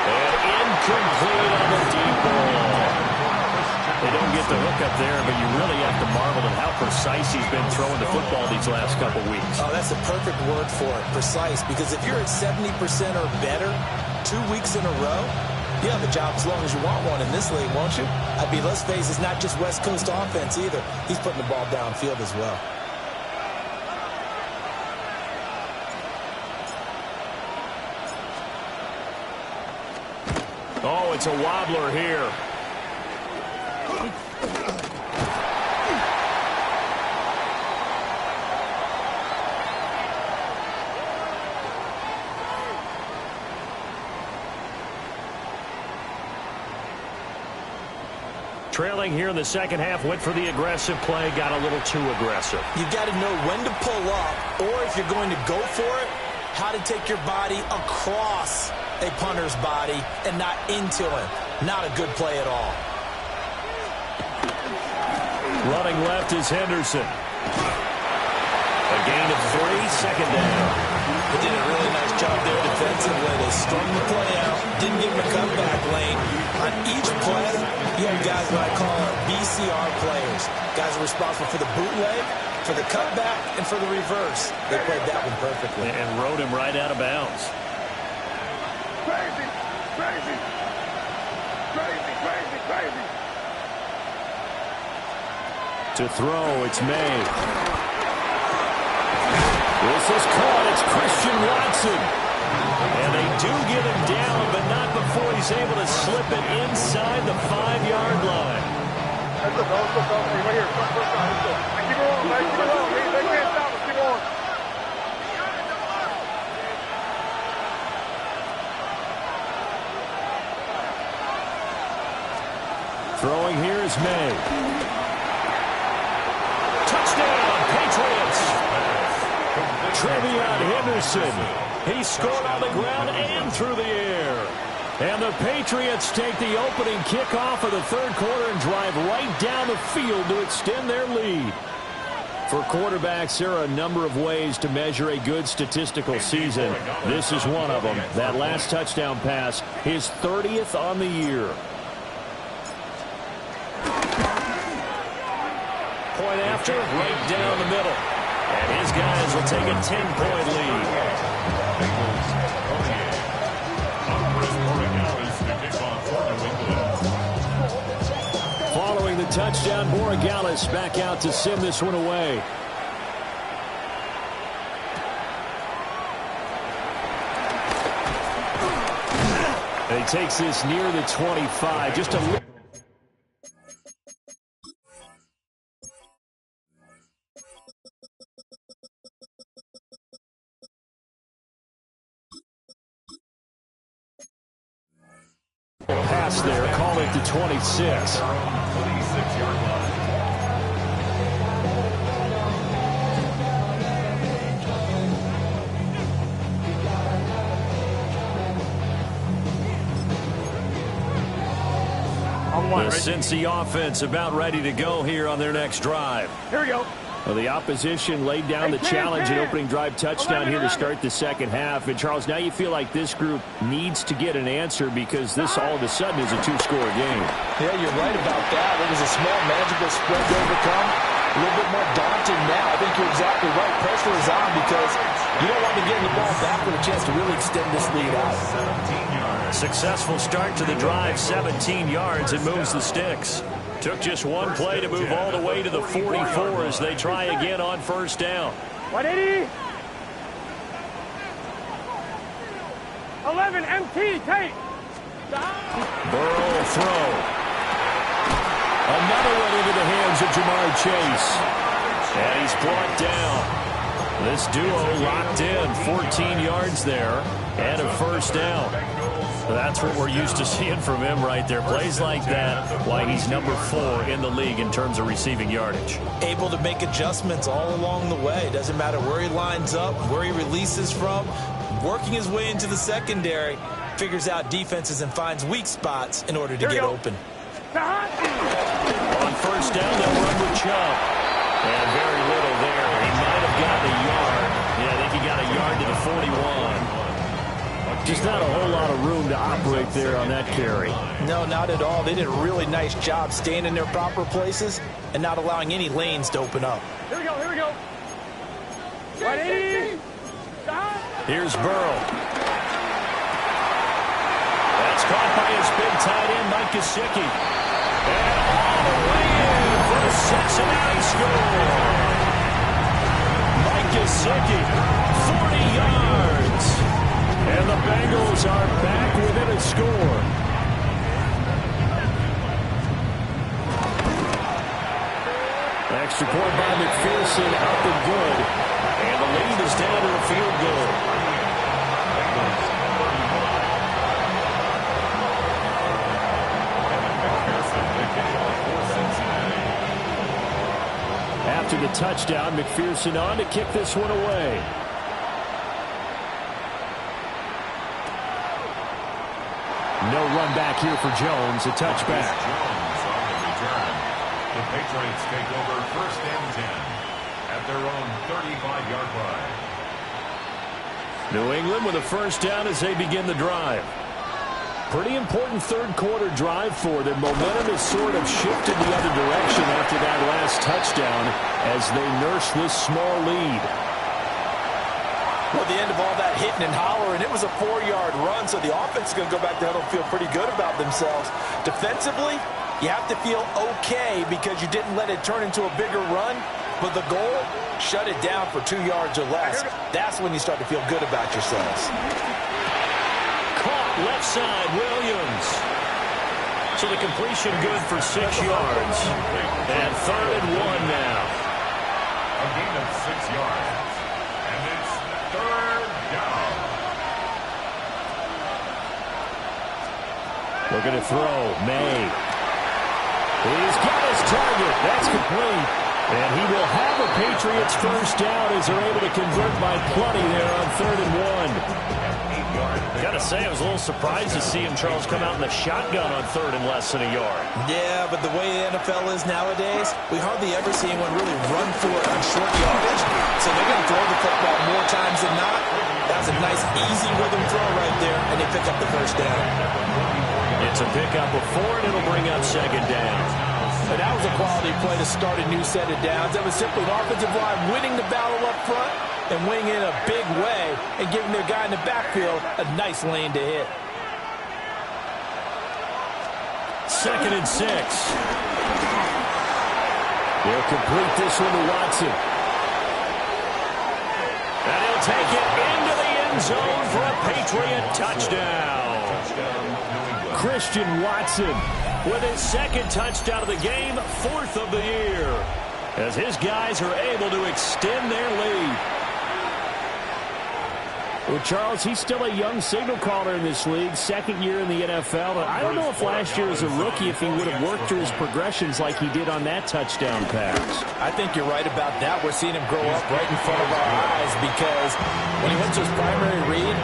And incomplete on the deep ball. They don't get the hook up there, but you really have to marvel at how precise he's been throwing the football these last couple weeks. Oh, that's the perfect word for it, precise. Because if you're at 70% or better 2 weeks in a row, you have a job as long as you want one in this league, won't you? I mean, let's face it, it's not just West Coast offense either. He's putting the ball downfield as well. Oh, it's a wobbler here. Trailing here in the second half, went for the aggressive play, got a little too aggressive. You've got to know when to pull up, or if you're going to go for it, how to take your body across a punter's body and not into him. Not a good play at all. Running left is Henderson. A gain of 3, second down. They did a really nice job there defensively. They strung the play out, didn't give him a comeback lane. On each play, you have guys what I call BCR players. Guys are responsible for the bootleg, for the cutback, and for the reverse. They played that one perfectly. And rode him right out of bounds. Crazy, crazy, crazy, crazy, crazy. To throw, it's May. This is caught. It's Christian Watson. And they do get him down, but not before he's able to slip it inside the 5-yard line. Let's go, let's go, right here, front side, let's go. Keep it on, man, keep it on. They can't stop us, keep on. Throwing here is May. Touchdown, Patriots. Trevion Henderson. He scored on the ground and through the air. And the Patriots take the opening kickoff of the third quarter and drive right down the field to extend their lead. For quarterbacks, there are a number of ways to measure a good statistical season. This is one of them. That last touchdown pass, his 30th on the year. Point after, right down the middle. And his guys will take a 10-point lead. Following the touchdown, Borregales back out to send this one away. And he takes this near the 25. Just a pass there. Call it the 26. 26-yard line. The Cincy offense about ready to go here on their next drive. Here we go. Well, the opposition laid down the challenge and opening drive touchdown here to start the second half. And, Charles, now you feel like this group needs to get an answer because this all of a sudden is a two-score game. Yeah, you're right about that. It was a small, manageable spread to overcome. A little bit more daunting now. I think you're exactly right. Pressure is on because you don't want to get the ball back with a chance to really extend this lead out. 17 yards. Successful start to the drive, 17 yards. It moves the sticks. Took just one play to move all the way to the 44 as they try again on first down. 180. 11 MT, take. Burrow throw. Another one into the hands of Jamar Chase. And he's brought down. This duo locked in, 14 yards there, and a first down. That's what we're used to seeing from him right there. Plays like that, why he's number 4 in the league in terms of receiving yardage. Able to make adjustments all along the way. Doesn't matter where he lines up, where he releases from. Working his way into the secondary, figures out defenses and finds weak spots in order to get open. On first down, they'll run with Chubb. And very little there. He might have gotten a yard. Yeah, I think he got a yard to the 41. Just not a whole lot of room to operate there on that carry. No, not at all. They did a really nice job staying in their proper places and not allowing any lanes to open up. Here we go, here we go. 180. Here's Burrow. That's caught by his big tight end, Mike Gesicki. And all the way in for the Cincinnati score. Mike Gesicki, 40 yards. And the Bengals are back within a score. Extra point by McPherson, up and good. And the lead is down to a field goal. After the touchdown, McPherson on to kick this one away. No run back here for Jones. A touchback. Jones on the return. The Patriots take over first and 10 at their own 35-yard line. New England with a first down as they begin the drive. Pretty important third-quarter drive for them. Momentum has sort of shifted the other direction after that last touchdown as they nurse this small lead. Well, at the end of all that hitting and hollering, it was a 4-yard run, so the offense is going to go back there and feel pretty good about themselves. Defensively, you have to feel okay because you didn't let it turn into a bigger run, but the goal, shut it down for 2 yards or less. That's when you start to feel good about yourselves. Caught left side, Williams. So the completion good for 6 yards. And 3rd and 1 now. A gain of 6 yards. And it's 3rd down. Looking to throw. May. He's got his target. That's complete. And he will have a Patriots first down as they're able to convert by plenty there on 3rd and 1. Got to say, I was a little surprised to see him, Charles, come out in the shotgun on 3rd and less than a yard. Yeah, but the way the NFL is nowadays, we hardly ever see anyone really run for it on short yardage. So they're going to throw the football more times than not. That's a nice, easy rhythm throw right there, and they pick up the first down. It's a pickup of 4, and it'll bring up 2nd down. And that was a quality play to start a new set of downs. That was simply an offensive line winning the battle up front and winning in a big way and giving their guy in the backfield a nice lane to hit. 2nd and 6. They'll complete this one to Watson. And he'll take it into the end zone for a Patriot touchdown. Christian Watson with his 2nd touchdown of the game, 4th of the year, as his guys are able to extend their lead. Well, Charles, he's still a young signal caller in this league, second year in the NFL. But I don't know if last year as a rookie, if he would have worked through his progressions like he did on that touchdown pass. I think you're right about that. We're seeing him grow up right in front of our eyes because when he went to his primary read,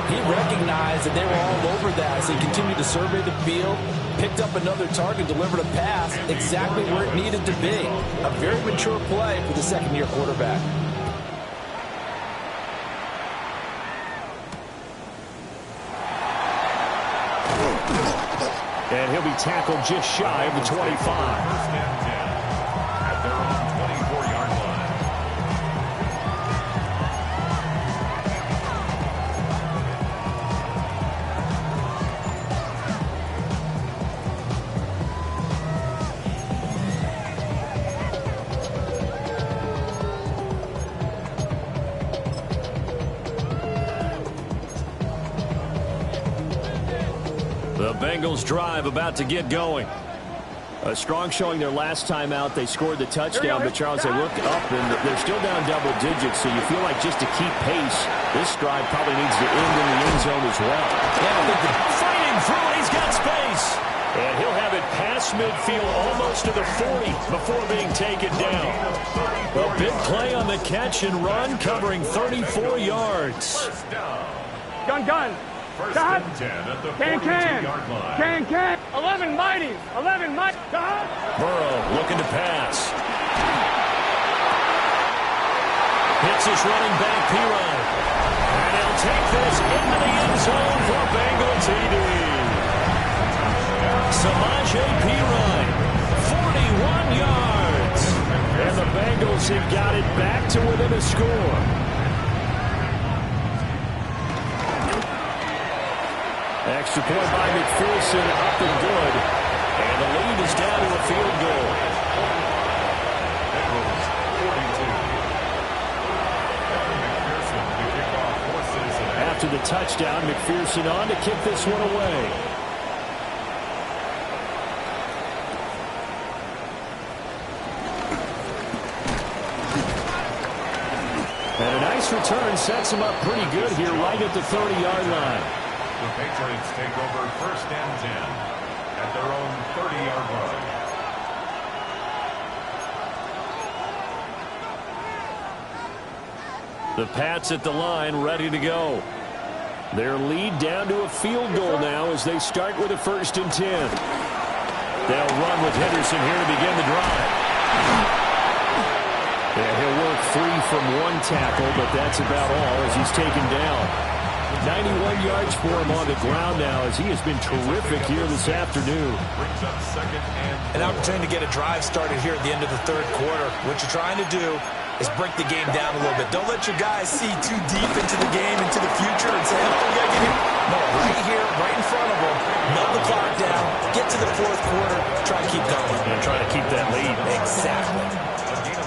he recognized that they were all over that as he continued to survey the field, picked up another target, delivered a pass exactly where it needed to be. A very mature play for the second-year quarterback. And he'll be tackled just shy of the 25. First and 10 at their own 24-yard line. The Bengals drive about to get going. A strong showing their last time out. They scored the touchdown, but Charles, they look up and they're still down double digits, so you feel like just to keep pace, this drive probably needs to end in the end zone as well. Yeah, I think fighting through, he's got space. And he'll have it past midfield almost to the 40 before being taken down. A big play on the catch and run, covering 34 yards. Gun. First and 10 at the 42-yard line. Can. 11 mighty. 11 mighty. Burrow looking to pass. Hits his running back, Pirine. And he'll take this into the end zone for Bengal TD. Samaje Pirine, 41 yards. And the Bengals have got it back to within a score. Extra point by McPherson, up and good. And the lead is down to a field goal. Bengals 42. After the touchdown, McPherson on to kick this one away. And a nice return sets him up pretty good here right at the 30-yard line. The Patriots take over first and 10 at their own 30-yard line. The Pats at the line, ready to go. Their lead down to a field goal now as they start with a first and 10. They'll run with Henderson here to begin the drive. Yeah, he'll work free from one tackle, but that's about all as he's taken down. 91 yards for him on the ground now as he has been terrific here this afternoon. Brings up second and an opportunity to get a drive started here at the end of the third quarter. What you're trying to do is break the game down a little bit. Don't let your guys see too deep into the game, into the future, and say, oh, we got to get here. No, right here, right in front of them, melt the clock down, get to the fourth quarter, try to keep going. And try to keep that lead. Exactly.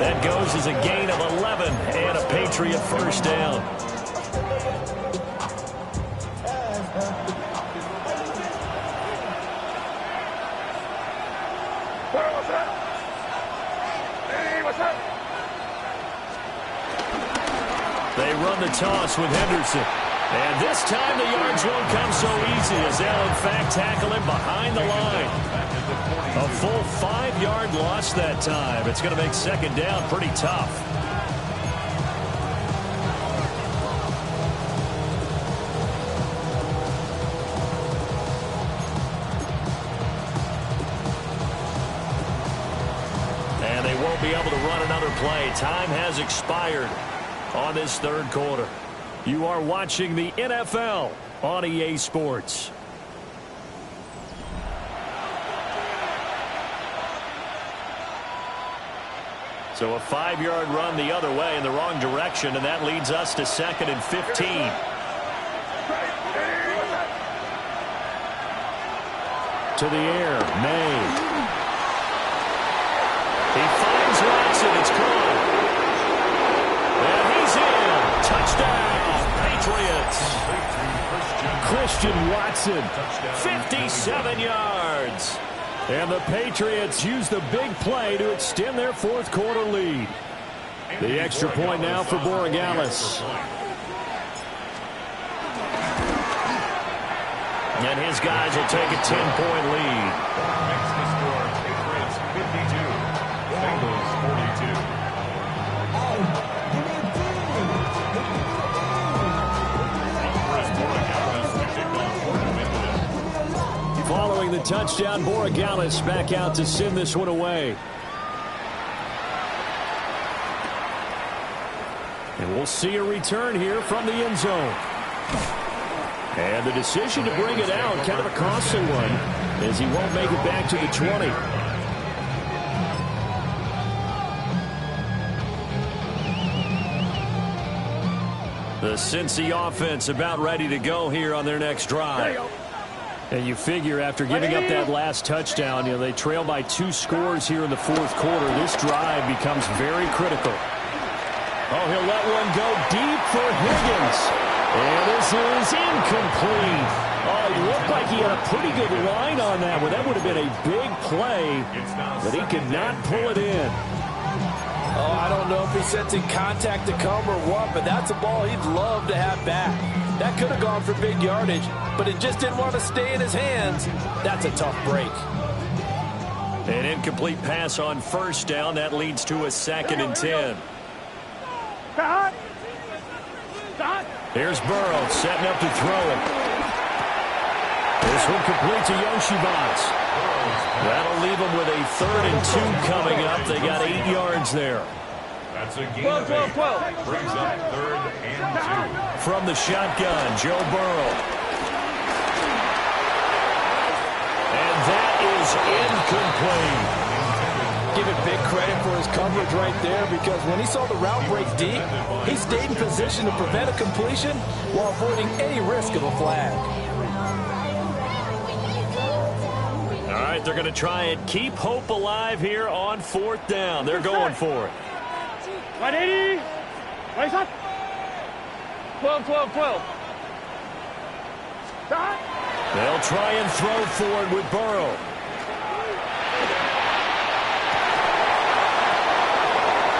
That goes as a gain of 11 and a Patriot first down. They run the toss with Henderson. And this time the yards won't come so easy as they'll in fact tackle him behind the line. A full 5-yard loss that time. It's going to make second down pretty tough. And they won't be able to run another play. Time has expired on this third quarter. You are watching the NFL on EA Sports. So a 5-yard run the other way in the wrong direction, and that leads us to second and 15. To the air, May. He finds Watson, it's caught. And he's in. Touchdown, Patriots. Christian Watson, 57 yards. And the Patriots use the big play to extend their fourth quarter lead. The extra point now for Borregales. And his guys will take a 10-point lead. Makes the score Patriots 52, Bengals 42. Following the touchdown, Borregales back out to send this one away. And we'll see a return here from the end zone. And the decision to bring it out, kind of a costly one, as he won't make it back to the 20. The Cincy offense about ready to go here on their next drive. And you figure after giving up that last touchdown, they trail by 2 scores here in the fourth quarter. This drive becomes very critical. Oh, he'll let one go deep for Higgins. And this is incomplete. Oh, it looked like he had a pretty good line on that one. That would have been a big play, but he could not pull it in. Oh, I don't know if he's sensing contact to come or what, but that's a ball he'd love to have back. That could have gone for big yardage, but it just didn't want to stay in his hands. That's a tough break. An incomplete pass on first down. That leads to a 2nd and 10. Here's Burrow setting up to throw it. This one complete to Yoshibas. That'll leave them with a 3rd and 2 coming up. They got 8 yards there. That's a gain of 8. Brings up 3rd and 2. From the shotgun, Joe Burrow. And that is incomplete. Give it big credit for his coverage right there, because when he saw the route break deep, he stayed in position to prevent a completion while avoiding any risk of a flag. All right, they're going to try and keep hope alive here on 4th down. They're going for it. 180. Right up. 12. Stop. They'll try and throw forward with Burrow.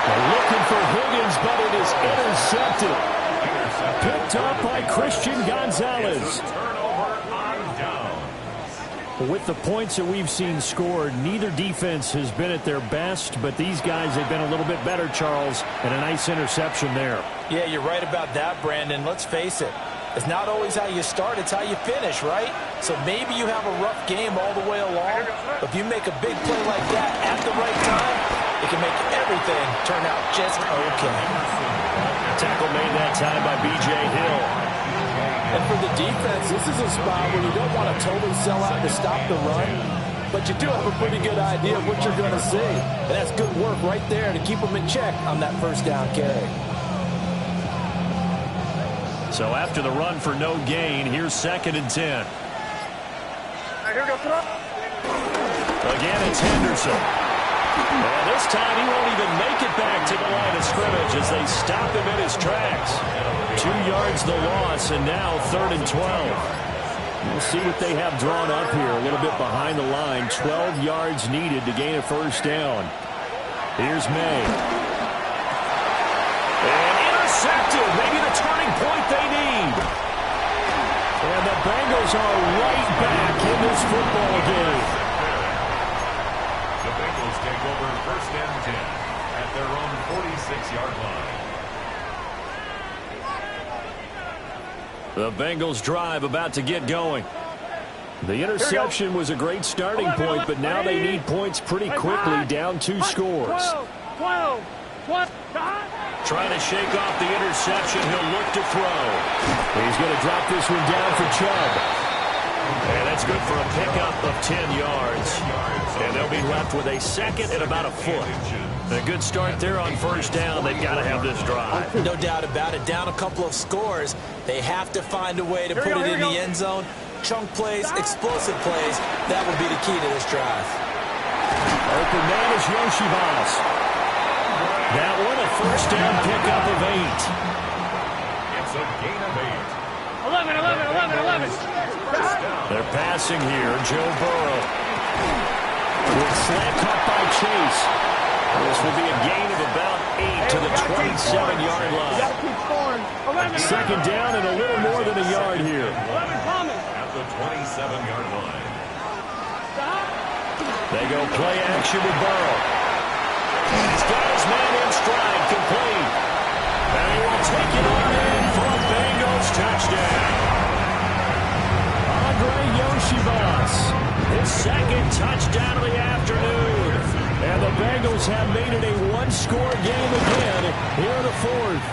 They're looking for Higgins, but it is intercepted. Picked up by Christian Gonzalez. With the points that we've seen scored, neither defense has been at their best, but these guys have been a little bit better, Charles, and a nice interception there. Yeah, you're right about that, Brandon. Let's face it. It's not always how you start, it's how you finish, right? So maybe you have a rough game all the way along, but if you make a big play like that at the right time, it can make everything turn out just okay. Tackle made that time by B.J. Hill. And for the defense, this is a spot where you don't want to totally sell out to stop the run, but you do have a pretty good idea of what you're going to see. And that's good work right there to keep them in check on that first down carry. So after the run for no gain, here's 2nd and 10. Again, it's Henderson. And this time he won't even make it back to the line of scrimmage as they stop him in his tracks. 2 yards the loss, and now 3rd and 12. We'll see what they have drawn up here. A little bit behind the line. 12 yards needed to gain a first down. Here's May. And intercepted. Maybe the turning point they need. And the Bengals are right back in this football game. The Bengals take over 1st and 10 at their own 46-yard line. The Bengals drive about to get going. The interception was a great starting point, but now they need points pretty quickly, down 2 scores. 12. Trying to shake off the interception. He'll look to throw. He's going to drop this one down for Chubb. And that's good for a pickup of 10 yards. And they'll be left with a 2nd and about a foot. A good start there on first down. They've got to have this drive. No doubt about it. Down a couple of scores. They have to find a way to put it in the end zone. Chunk plays, explosive plays. That will be the key to this drive. Open man is Yoshibas. That one a first down pickup of 8. It's a gain of 8. 11. They're passing here. Joe Burrow. With slant caught by Chase. This will be a gain of about 8 to the 27-yard line. 2nd down and a little more than a yard here. At the 27-yard line. They go play action with Burrow. And he's got his man in stride, complete. And he will take it on in for a Bengals touchdown. Andre Yoshibas, his second touchdown of the afternoon. And the Bengals have made it a one-score game again here in the fourth.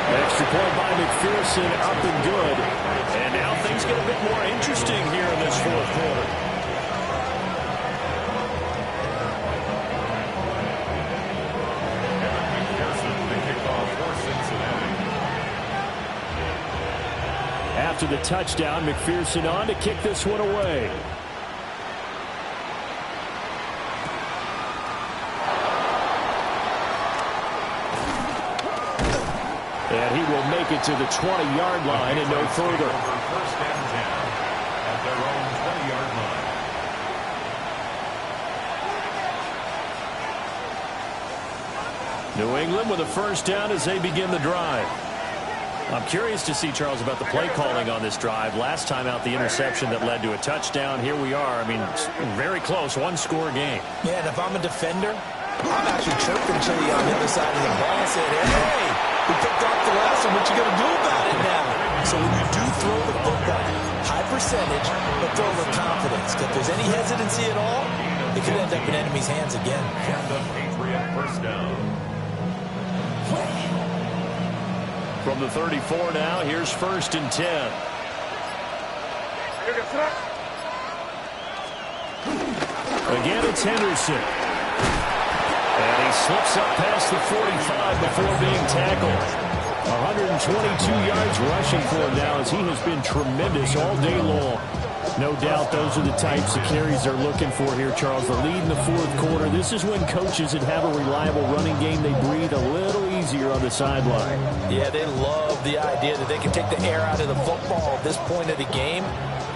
Extra point by McPherson, up and good. And now things get a bit more interesting here in this fourth quarter. After the touchdown, McPherson on to kick this one away. And he will make it to the 20-yard line and no further. First and 10 at their own 20-yard line. New England with a first down as they begin the drive. I'm curious to see, Charles, about the play calling on this drive. Last time out, the interception that led to a touchdown. Here we are. I mean, very close, one-score game. Yeah, and if I'm a defender, I'm actually chirping Chili on the other side of the ball and saying, hey, we picked off the last one. What you going to do about it now? So when you do throw the football, high percentage, but throw with confidence. If there's any hesitancy at all, it could end up in enemy's hands again. And the Patriot first down. From the 34 now, here's first and 10. Again, it's Henderson. And he slips up past the 45 before being tackled. 122 yards rushing for him now as he has been tremendous all day long. No doubt those are the types of carries they're looking for here, Charles. The lead in the fourth quarter. This is when coaches that have a reliable running game, they breathe a little easier on the sideline. Yeah, they love the idea that they can take the air out of the football at this point of the game.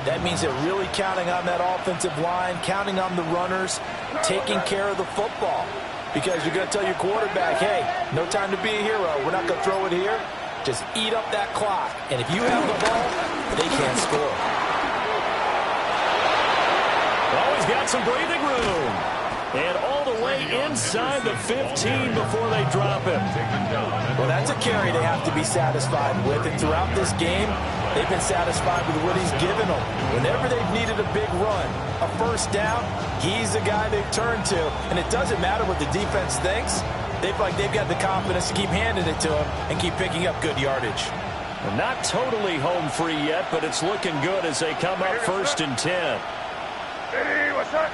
That means they're really counting on that offensive line, counting on the runners, taking care of the football. Because you're going to tell your quarterback, hey, no time to be a hero. We're not going to throw it here. Just eat up that clock. And if you have the ball, they can't score. Always got some breathing room. And all the way inside the 15 before they drop him. Well, that's a carry they have to be satisfied with. And throughout this game, they've been satisfied with what he's given them. Whenever they've needed a big run, a first down, he's the guy they've turned to. And it doesn't matter what the defense thinks. They've got the confidence to keep handing it to him and keep picking up good yardage. Well, not totally home free yet, but it's looking good as they come up first and 10. Hey, what's up?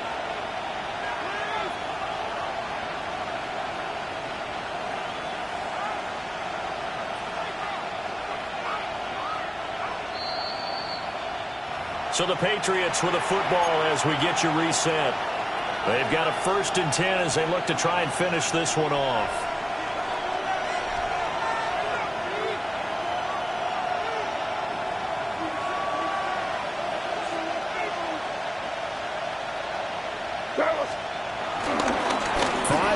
So the Patriots with a football as we get you reset. They've got a first and 10 as they look to try and finish this one off.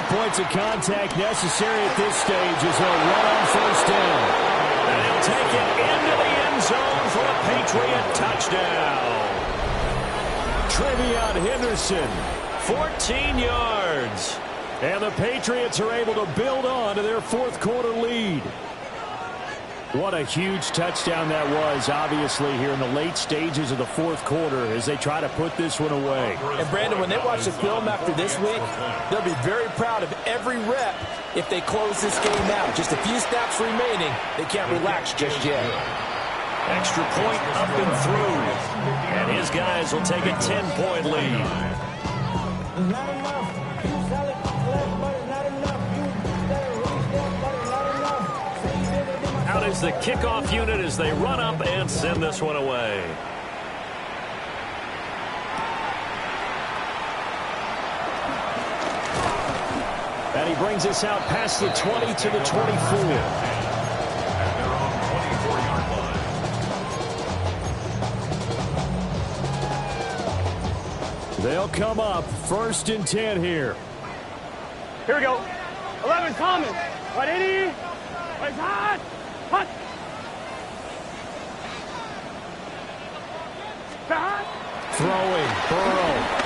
Points of contact necessary at this stage as they'll run on first down. And he'll take it into the end zone for a Patriot touchdown. Trevion Henderson, 14 yards. And the Patriots are able to build on to their fourth quarter lead. What a huge touchdown that was, obviously, here in the late stages of the fourth quarter as they try to put this one away. And, Brandon, when they watch the film after this week, they'll be very proud of every rep if they close this game out. Just a few snaps remaining. They can't relax just yet. Extra point up and through. And his guys will take a 10-point lead. Not enough. You solid, but it's not enough. You better really step, but it's not enough. Out is the kickoff unit as they run up and send this one away. And he brings us out past the 20 to the 24. At their own 24-yard line. They'll come up first and 10 here. Here we go. 11 coming. 180. Right hot. Hot. Throwing, Burrow.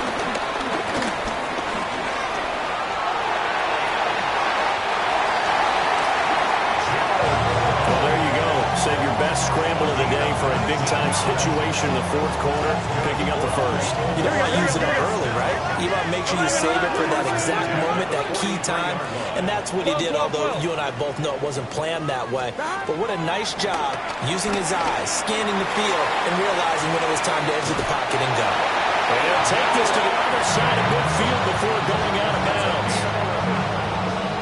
Save your best scramble of the day for a big-time situation in the fourth quarter, picking up the first. You don't want to use it up early, right? You want to make sure you save it for that exact moment, that key time, and that's what he did, although you and I both know it wasn't planned that way. But what a nice job using his eyes, scanning the field, and realizing when it was time to exit the pocket and go. And he'll take this to the other side of midfield before going out of bounds.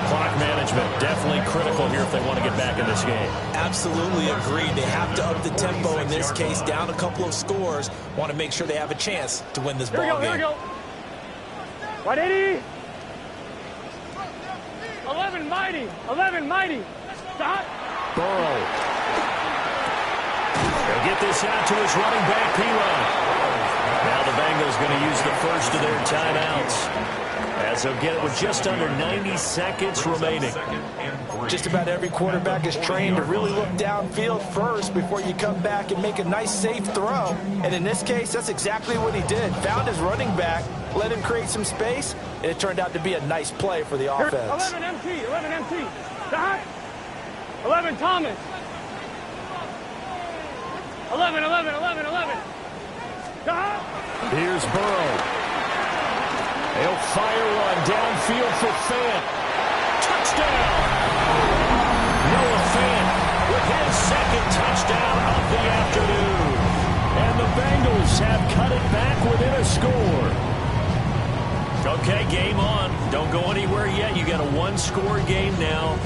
Clock management definitely critical here if they want to get back in this game. Absolutely agreed. They have to up the tempo in this case, down a couple of scores. Want to make sure they have a chance to win this ball game. Here we go. 180. 11 mighty. 11 mighty. Stop. Burrow. They'll get this out to his running back, P-Rod. Now the Bengals going to use the first of their timeouts, as they'll get it with just under 90 seconds remaining. Just about every quarterback is trained to really look downfield first before you come back and make a nice, safe throw. And in this case, that's exactly what he did. Found his running back, let him create some space, and it turned out to be a nice play for the offense. 11 MT, 11 MT. Stop. 11 Thomas. 11, 11, 11, 11. Stop. Here's Burrow. They'll fire one downfield for Fant. Touchdown! Noah Fant with his second touchdown of the afternoon. And the Bengals have cut it back within a score. Okay, game on. Don't go anywhere yet. You got a one-score game now.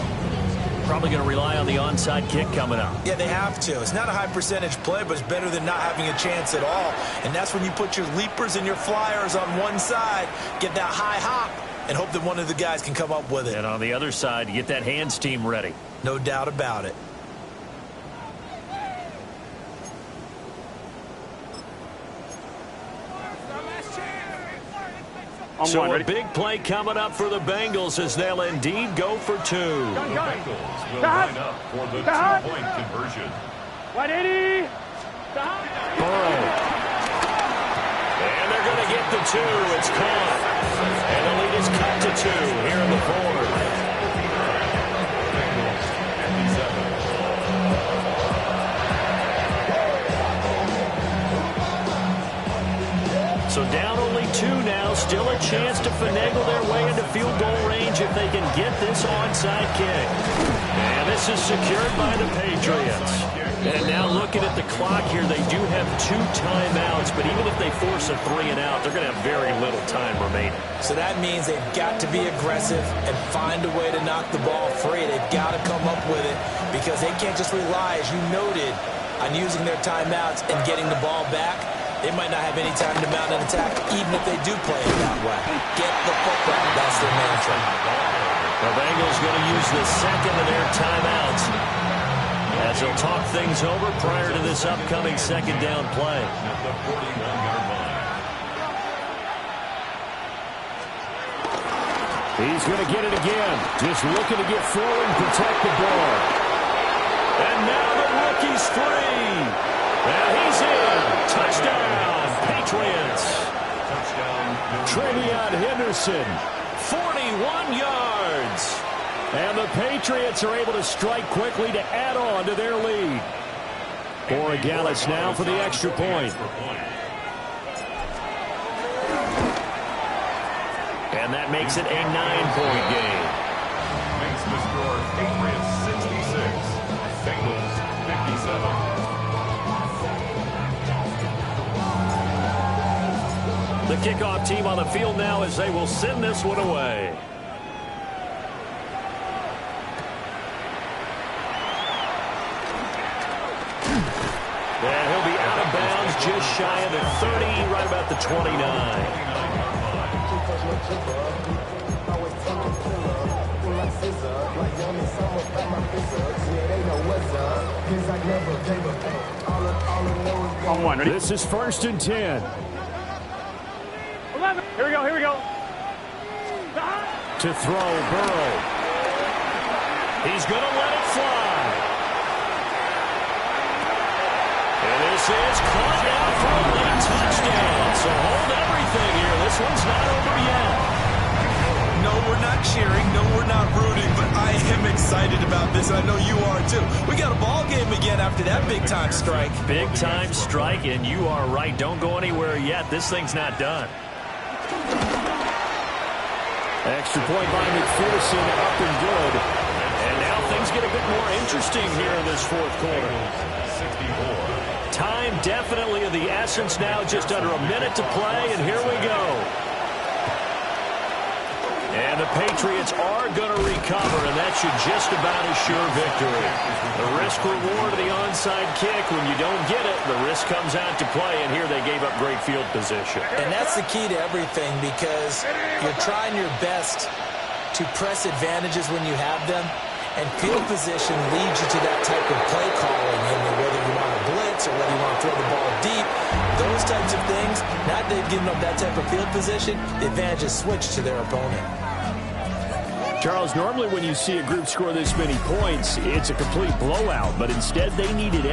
Probably going to rely on the onside kick coming up. Yeah, they have to. It's not a high percentage play, but it's better than not having a chance at all. And that's when you put your leapers and your flyers on one side, get that high hop, and hope that one of the guys can come up with it. And on the other side, you get that hands team ready. No doubt about it. So a big play coming up for the Bengals as they'll indeed go for two. The Bengals will line up for the two-point conversion. 180. Burrow. And they're going to get the two. It's caught. And the lead is cut to two here in the fourth. So down only two now. Still a chance to finagle their way into field goal range if they can get this onside kick. And this is secured by the Patriots. And now looking at the clock here, they do have two timeouts, but even if they force a 3 and out, they're going to have very little time remaining. So that means they've got to be aggressive and find a way to knock the ball free. They've got to come up with it because they can't just rely, as you noted, on using their timeouts and getting the ball back. They might not have any time to mount an attack, even if they do play it that way. Get the football. That's their mantra. The Bengals going to use the second of their timeouts as they'll talk things over prior to this upcoming second down play. At the 41-yard line. He's going to get it again. Just looking to get forward and protect the ball. And now the rookie's free. And he's in. Touchdown, Patriots. Touchdown. Travion Henderson, 41 yards. And the Patriots are able to strike quickly to add on to their lead. Borregales now for the extra point. And that makes it a 9-point game. Makes the score Patriots 66, Bengals 57. The kickoff team on the field now as they will send this one away. And he'll be out of bounds just shy of the 30, right about the 29. On one, ready? This is 1st and 10. 11. Here we go, here we go. To throw, Burrow. He's going to let it fly. And this is caught out for a late touchdown. So hold everything here. This one's not over yet. No, we're not cheering. No, we're not rooting. But I am excited about this, and I know you are too. We got a ball game again after that big-time strike. Big-time strike, and you are right. Don't go anywhere yet. This thing's not done. Extra point by McPherson, up and good. And now things get a bit more interesting here in this fourth quarter. 64. Time definitely of the essence now, just under a minute to play, and here we go. And the Patriots are going to recover, and that should just about assure victory. The risk-reward of the onside kick, when you don't get it, the risk comes out to play, and here they gave up great field position. And that's the key to everything, because you're trying your best to press advantages when you have them, and field position leads you to that type of play calling, and whether you want to blitz or whether you want to throw the ball deep, those types of things, now that they've given up that type of field position, the advantage is switched to their opponent. Charles, normally when you see a group score this many points, it's a complete blowout, but instead they needed